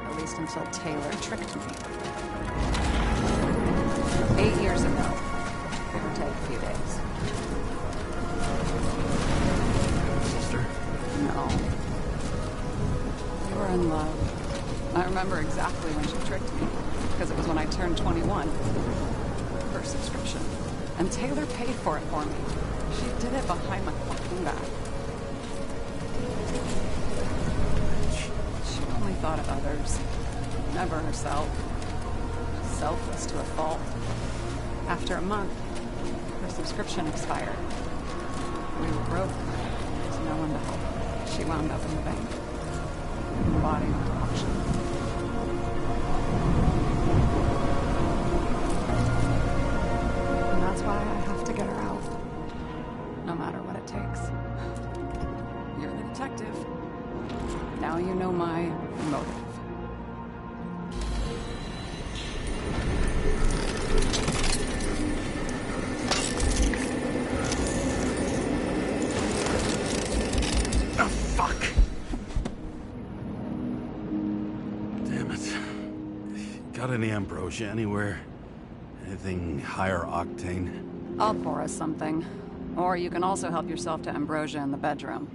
At least until Taylor tricked me. 8 years ago. Give or take a few days. Sister? No. We were in love. I remember exactly when she tricked me. Because it was when I turned 21. Her subscription. And Taylor paid for it for me. She did it behind my fucking back. She only thought of others, never herself. Selfless to a fault. After a month, her subscription expired. We were broke. There was no one to help. She wound up in the bank. The body went to auction. And that's why I have to get her out. No matter what it takes. You're the detective. Now you know my motive. Oh, fuck! Damn it. Got any ambrosia anywhere? Anything higher octane? I'll pour us something. Or you can also help yourself to ambrosia in the bedroom.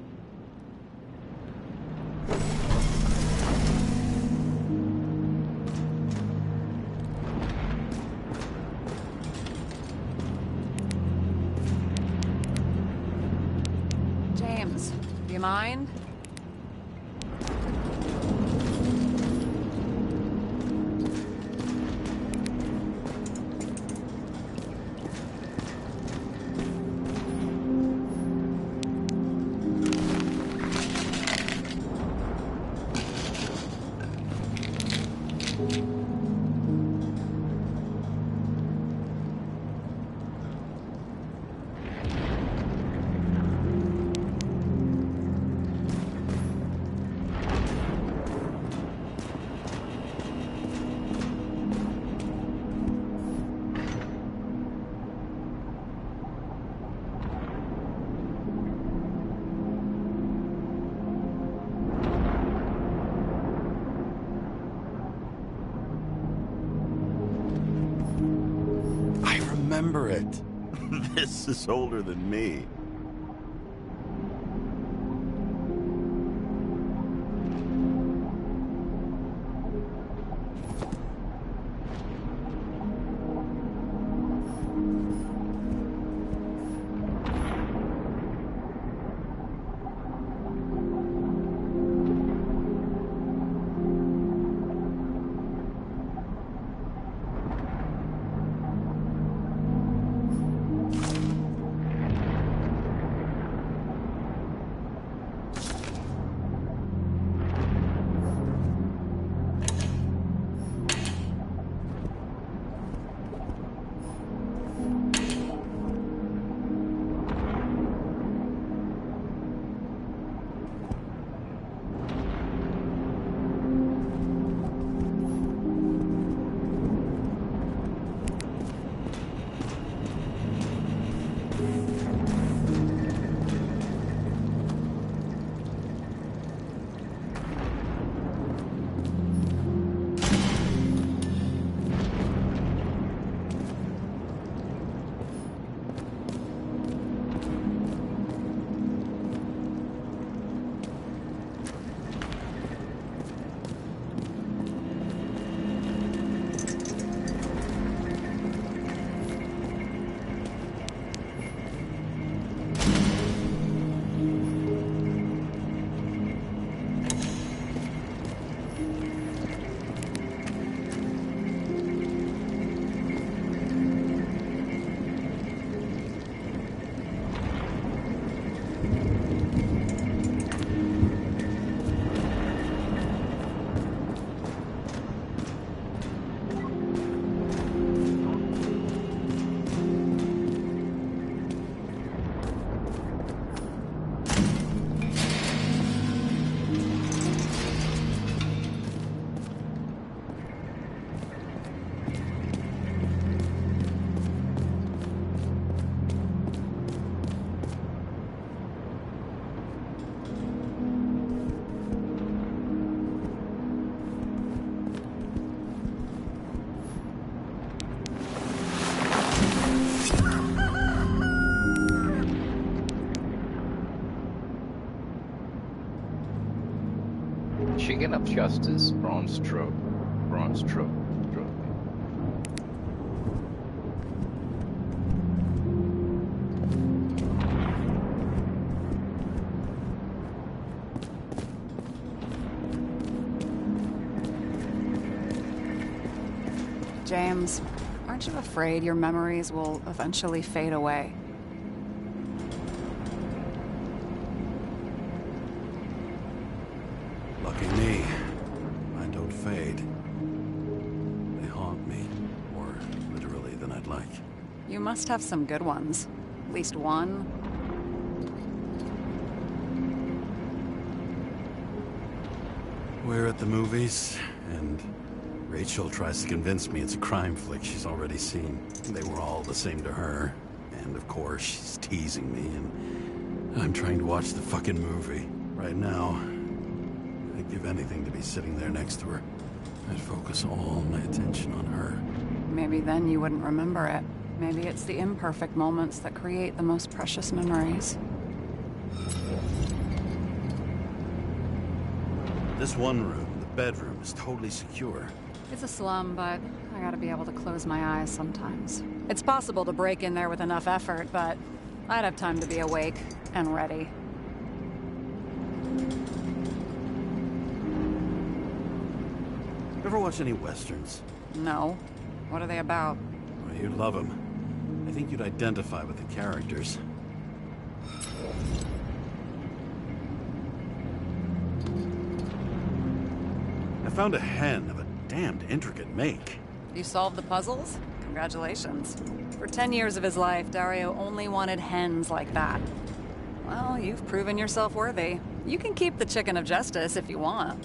James, do you mind? remember it. This is older than me. Chicken of Justice, bronze trope. Bronze trope. James, aren't you afraid your memories will eventually fade away? Lucky me. Mine don't fade. They haunt me. More literally than I'd like. You must have some good ones. At least one. We're at the movies, and Rachel tries to convince me it's a crime flick she's already seen. They were all the same to her. And of course, she's teasing me, and I'm trying to watch the fucking movie. Right now, I'd give anything to be sitting there next to her. I'd focus all my attention on her. Maybe then you wouldn't remember it. Maybe it's the imperfect moments that create the most precious memories. This one room, the bedroom, is totally secure. It's a slum, but I gotta be able to close my eyes sometimes. It's possible to break in there with enough effort, but I'd have time to be awake and ready. Ever watch any westerns? No. What are they about? Well, you'd love them. I think you'd identify with the characters. I found a hen of a damned intricate make. You solved the puzzles? Congratulations. For 10 years of his life, Dario only wanted hens like that. Well, you've proven yourself worthy. You can keep the chicken of justice if you want.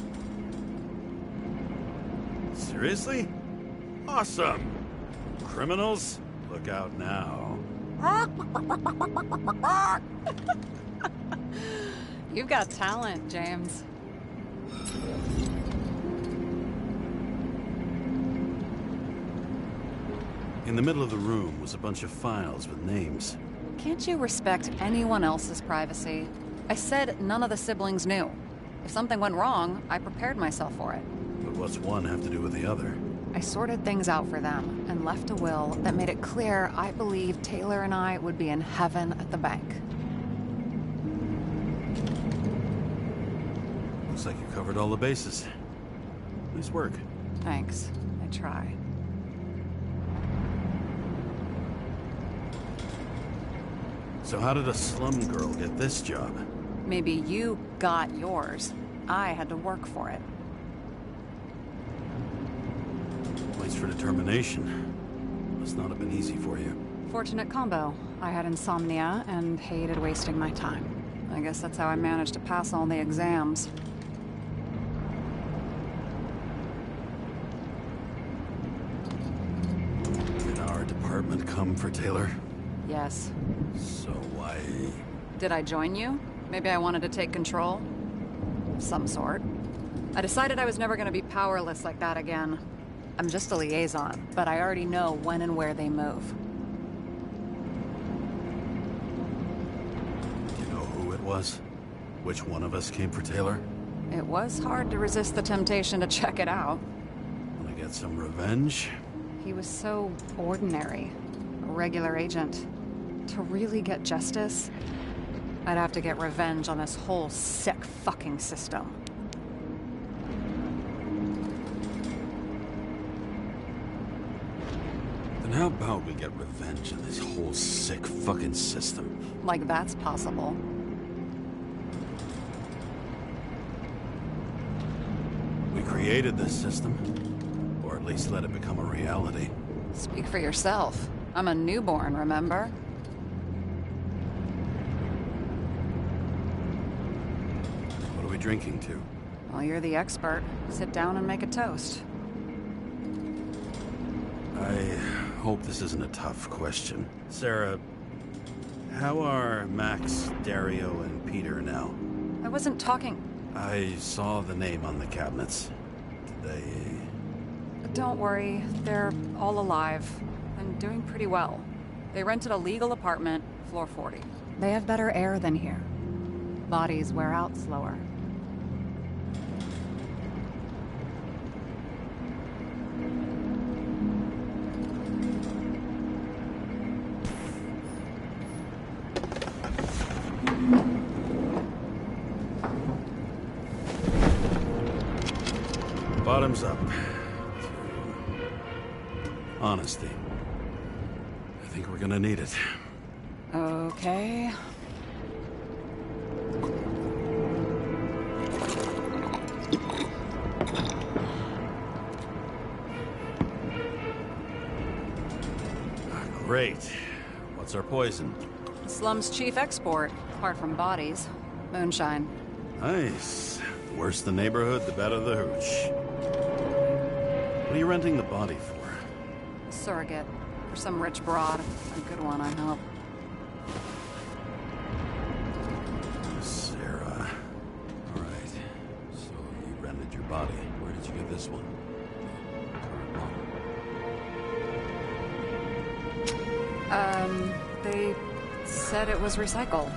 Seriously? Awesome! Criminals, look out now. You've got talent, James. In the middle of the room was a bunch of files with names. Can't you respect anyone else's privacy? I said none of the siblings knew. If something went wrong, I prepared myself for it. But what's one have to do with the other? I sorted things out for them and left a will that made it clear I believed Taylor and I would be in heaven at the bank. Looks like you covered all the bases. Nice work. Thanks. I try. So how did a slum girl get this job? Maybe you got yours. I had to work for it. Points for determination. Must not have been easy for you. Fortunate combo. I had insomnia and hated wasting my time. I guess that's how I managed to pass all the exams. Did our department come for Taylor? Yes. So why... Did I join you? Maybe I wanted to take control? Some sort. I decided I was never going to be powerless like that again. I'm just a liaison, but I already know when and where they move. Do you know who it was? Which one of us came for Taylor? It was hard to resist the temptation to check it out. Want to get some revenge? He was so ordinary. A regular agent. To really get justice, I'd have to get revenge on this whole sick fucking system. Then how about we get revenge on this whole sick fucking system? Like that's possible. We created this system, or at least let it become a reality. Speak for yourself. I'm a newborn, remember? What are we drinking to? Well, you're the expert. Sit down and make a toast. I hope this isn't a tough question. Sarah, how are Max, Dario, and Peter now? I wasn't talking... I saw the name on the cabinets. Did they... Don't worry, they're all alive and doing pretty well. They rented a legal apartment, floor 40. They have better air than here. Bodies wear out slower. Bottoms up. Honesty. I think we're gonna need it. Okay. Great. What's our poison? Slum's chief export, apart from bodies. Moonshine. Nice. The worse the neighborhood, the better the hooch. What are you renting the body for? Surrogate. For some rich broad. A good one, I hope. Sarah. Alright. So you rented your body. Where did you get this one? They said it was recycled.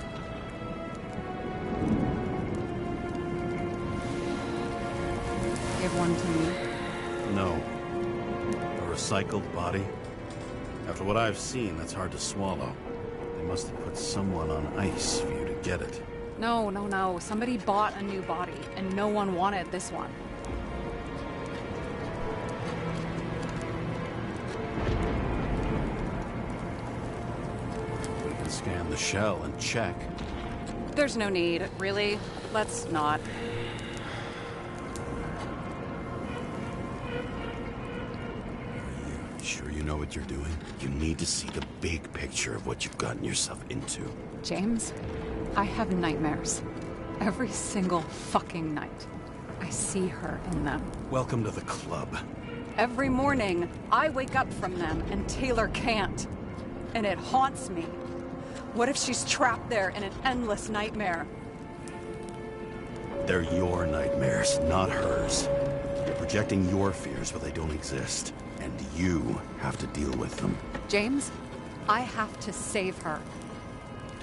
Give one to me. No. A recycled body? After what I've seen, that's hard to swallow. They must have put someone on ice for you to get it. No. Somebody bought a new body, and no one wanted this one. We can scan the shell and check. There's no need, really. Let's not. Sure you know what you're doing? You need to see the big picture of what you've gotten yourself into. James, I have nightmares. Every single fucking night. I see her in them. Welcome to the club. Every morning, I wake up from them and Taylor can't. And it haunts me. What if she's trapped there in an endless nightmare? They're your nightmares, not hers. You're projecting your fears where they don't exist. And you have to deal with them. James, I have to save her.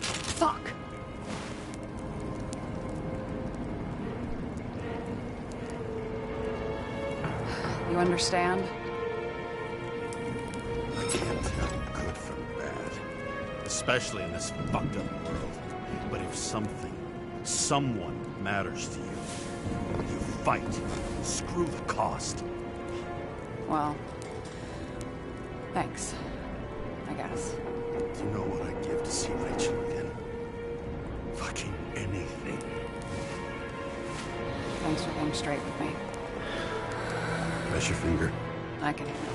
Fuck! You understand? I can't tell good from bad. Especially in this fucked up world. But if someone matters to you, you fight. Screw the cost. Well, thanks. I guess. Do you know what I'd give to see Rachel again? Fucking anything. Thanks for being straight with me. Press your finger. I can handle it.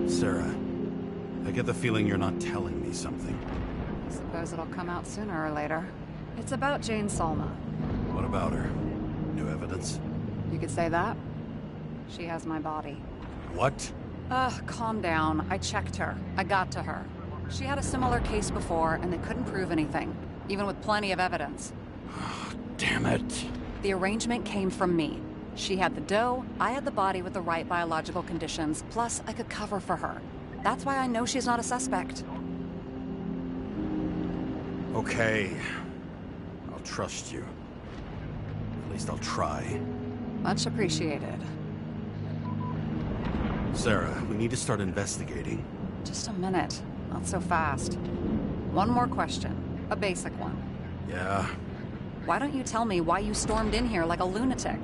Sarah, I get the feeling you're not telling me something. Suppose it'll come out sooner or later. It's about Jane Salma. What about her? New evidence? You could say that. She has my body. What? Calm down. I checked her. I got to her. She had a similar case before, and they couldn't prove anything, even with plenty of evidence. Damn it. The arrangement came from me. She had the dough, I had the body with the right biological conditions, plus I could cover for her. That's why I know she's not a suspect. Okay. I'll trust you. At least I'll try. Much appreciated. Sarah, we need to start investigating. Just a minute. Not so fast. One more question. A basic one. Yeah, Why don't you tell me why you stormed in here like a lunatic?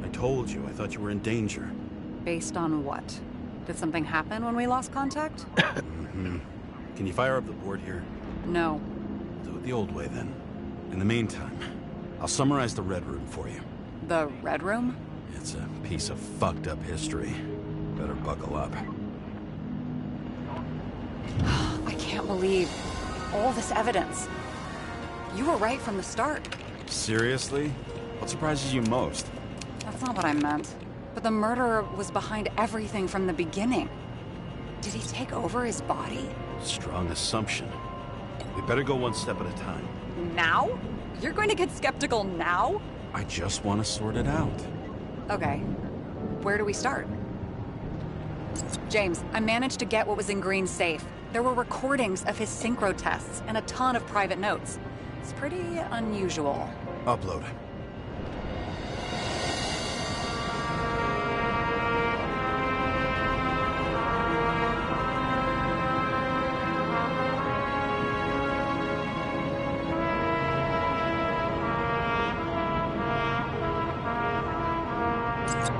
I told you. I thought you were in danger. Based on what? Did something happen when we lost contact? Can you fire up the board here? No. Do it the old way, then. In the meantime, I'll summarize the Red Room for you. The Red Room? It's a piece of fucked up history. Better buckle up. I can't believe all this evidence. You were right from the start. Seriously? What surprises you most? That's not what I meant. But the murderer was behind everything from the beginning. Did he take over his body? Strong assumption. We better go one step at a time. Now? You're going to get skeptical now? I just want to sort it out. Okay. Where do we start? James, I managed to get what was in Green's safe. There were recordings of his synchro tests and a ton of private notes. It's pretty unusual. Upload.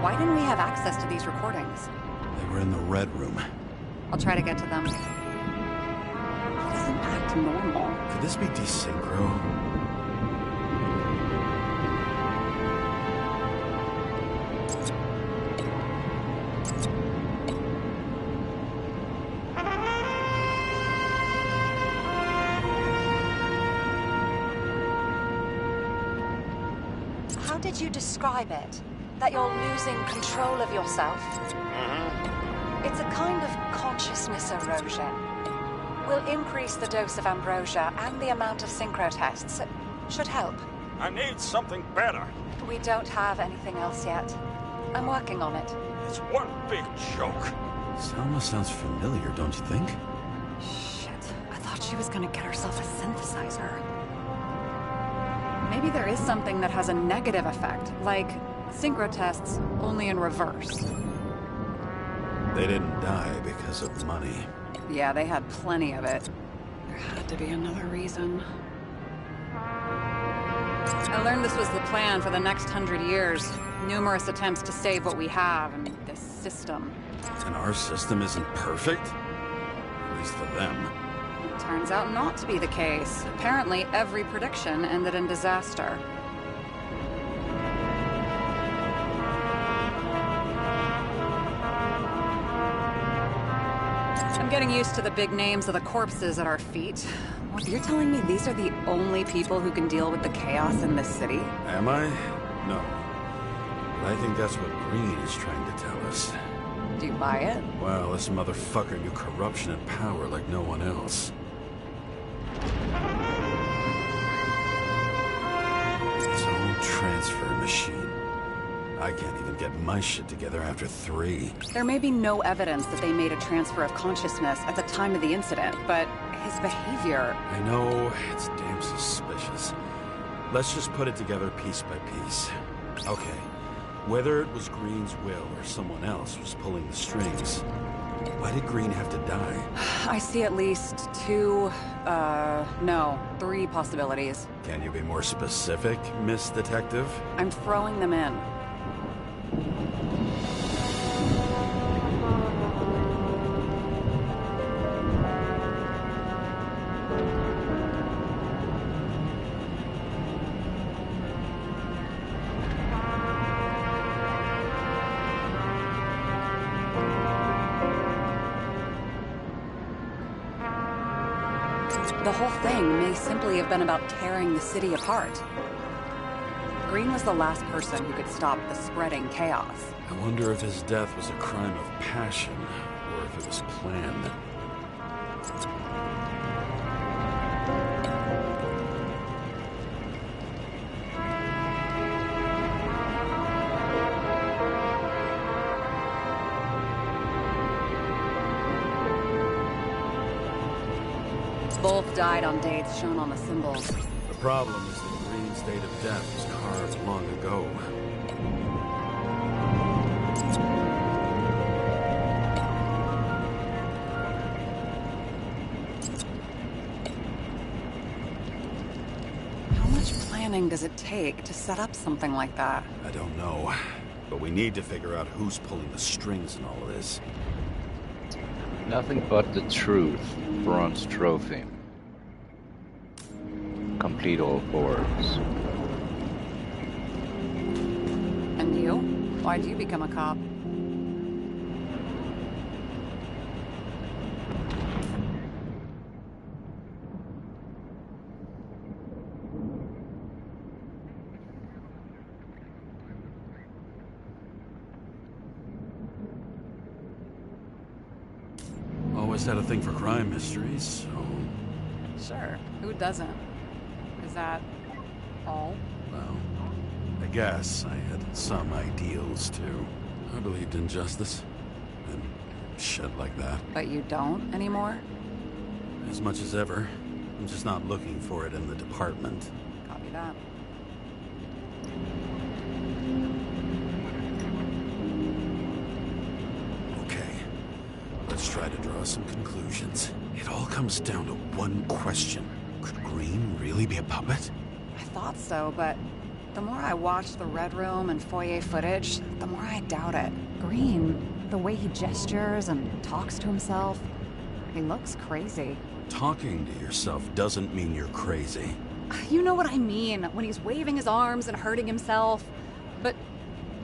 Why didn't we have access to these recordings? They were in the Red Room. I'll try to get to them. He doesn't act normal. Could this be desynchro? How did you describe it? That you're losing control of yourself? It's a kind of consciousness erosion. We'll increase the dose of ambrosia and the amount of synchro tests. It should help. I need something better. We don't have anything else yet. I'm working on it. It's one big joke. Selma sounds familiar, don't you think? Shit, I thought she was gonna get herself a synthesizer. Maybe there is something that has a negative effect, like synchro tests, only in reverse. They didn't die because of money. Yeah, they had plenty of it. There had to be another reason. I learned this was the plan for the next 100 years. Numerous attempts to save what we have in this system. And our system isn't perfect? At least for them. Turns out not to be the case. Apparently, every prediction ended in disaster. I'm getting used to the big names of the corpses at our feet. You're telling me these are the only people who can deal with the chaos in this city? Am I? No. But I think that's what Green is trying to tell us. Do you buy it? Well, this motherfucker knew corruption and power like no one else. His own transfer machine. I can't even get my shit together after 3. There may be no evidence that they made a transfer of consciousness at the time of the incident, but his behavior... I know, it's damn suspicious. Let's just put it together piece by piece. Okay, whether it was Green's will or someone else was pulling the strings, why did Green have to die? I see at least 3 possibilities. Can you be more specific, Miss Detective? I'm throwing them in. The whole thing may simply have been about tearing the city apart. Green was the last person who could stop the spreading chaos. I wonder if his death was a crime of passion, or if it was planned. Both died on dates shown on the symbols. The problem is that Green's date of death was carved long ago. How much planning does it take to set up something like that? I don't know, but we need to figure out who's pulling the strings in all of this. Nothing but the truth. Bronze trophy. Complete all boards. And you? Why'd you become a cop? Always had a thing for crime mysteries, so... Sure. Who doesn't? Is that all? Well, I guess I had some ideals, too. I believed in justice. And shit like that. But you don't anymore? As much as ever. I'm just not looking for it in the department. Copy that. Okay. Let's try to draw some conclusions. It all comes down to one question. Could Green really be a puppet? I thought so, but the more I watch the Red Room and foyer footage, the more I doubt it. Green, the way he gestures and talks to himself, he looks crazy. Talking to yourself doesn't mean you're crazy. You know what I mean, when he's waving his arms and hurting himself. But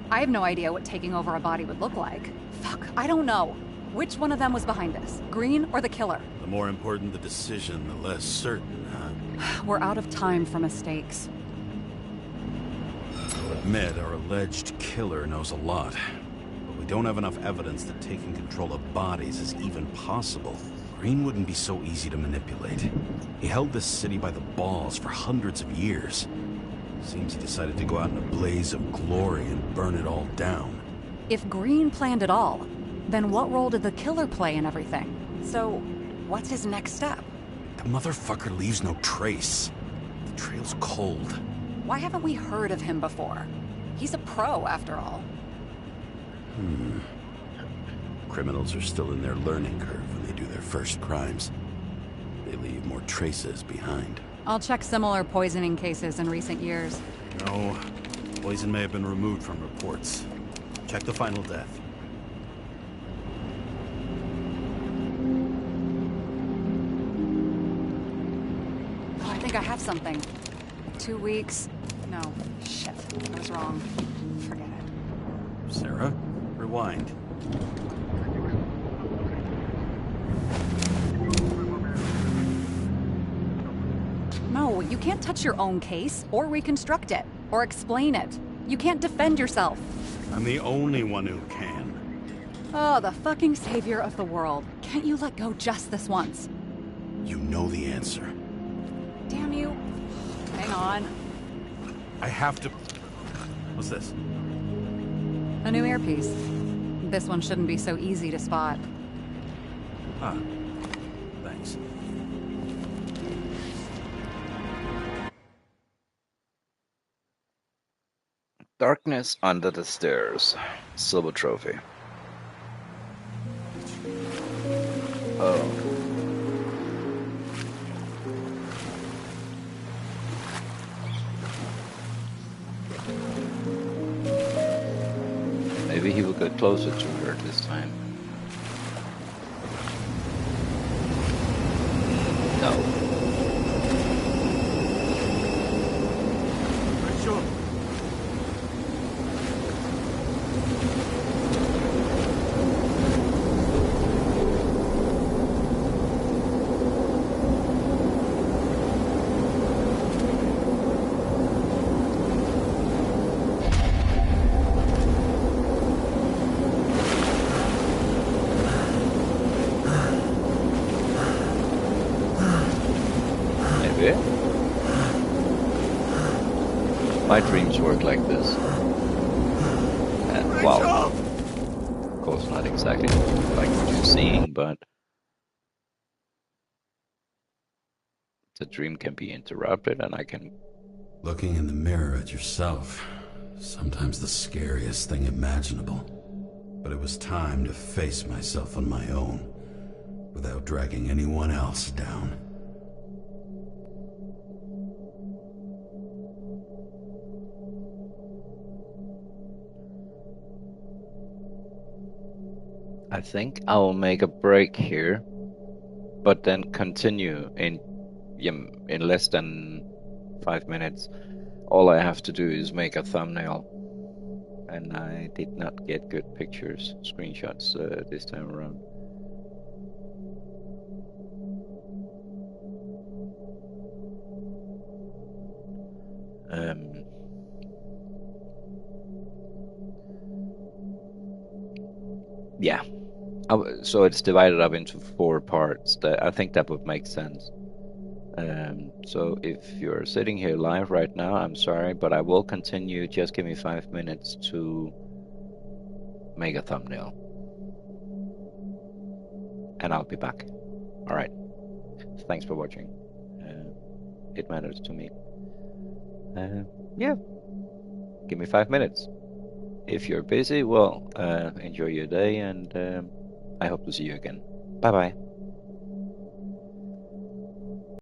I have no idea what taking over a body would look like. Fuck, I don't know. Which one of them was behind this? Green or the killer? The more important the decision, the less certain, huh? We're out of time for mistakes. I'll admit our alleged killer knows a lot. But we don't have enough evidence that taking control of bodies is even possible. Green wouldn't be so easy to manipulate. He held this city by the balls for hundreds of years. Seems he decided to go out in a blaze of glory and burn it all down. If Green planned it all, then what role did the killer play in everything? So, what's his next step? The motherfucker leaves no trace. The trail's cold. Why haven't we heard of him before? He's a pro, after all. Criminals are still in their learning curve when they do their first crimes. They leave more traces behind. I'll check similar poisoning cases in recent years. No, poison may have been removed from reports. Check the final death. Oh, I think I have something. 2 weeks. No, shit. I was wrong. Forget it. Sarah, rewind. you can't touch your own case, or reconstruct it, or explain it. You can't defend yourself. I'm the only one who can. Oh, the fucking savior of the world. Can't you let go just this once? You know the answer. Damn you. Hang on. I have to... What's this? A new earpiece. This one shouldn't be so easy to spot. Ah, thanks. Darkness Under the Stairs. Silver trophy. Oh. Maybe he will get closer to her this time. No. Rachel! My dreams work like this. And, well, of course not exactly like what you're seeing, but the dream can be interrupted and I can... Looking in the mirror at yourself, sometimes the scariest thing imaginable. But it was time to face myself on my own, without dragging anyone else down. I think I'll make a break here, but then continue in less than 5 minutes. All I have to do is make a thumbnail, and I did not get good pictures, screenshots this time around. Yeah. So it's divided up into 4 parts. I think that would make sense. So if you're sitting here live right now, I'm sorry, but I will continue. Just give me 5 minutes to make a thumbnail. And I'll be back. Alright. Thanks for watching. It matters to me. Yeah. Give me 5 minutes. If you're busy, well, enjoy your day, and I hope to see you again. Bye-bye.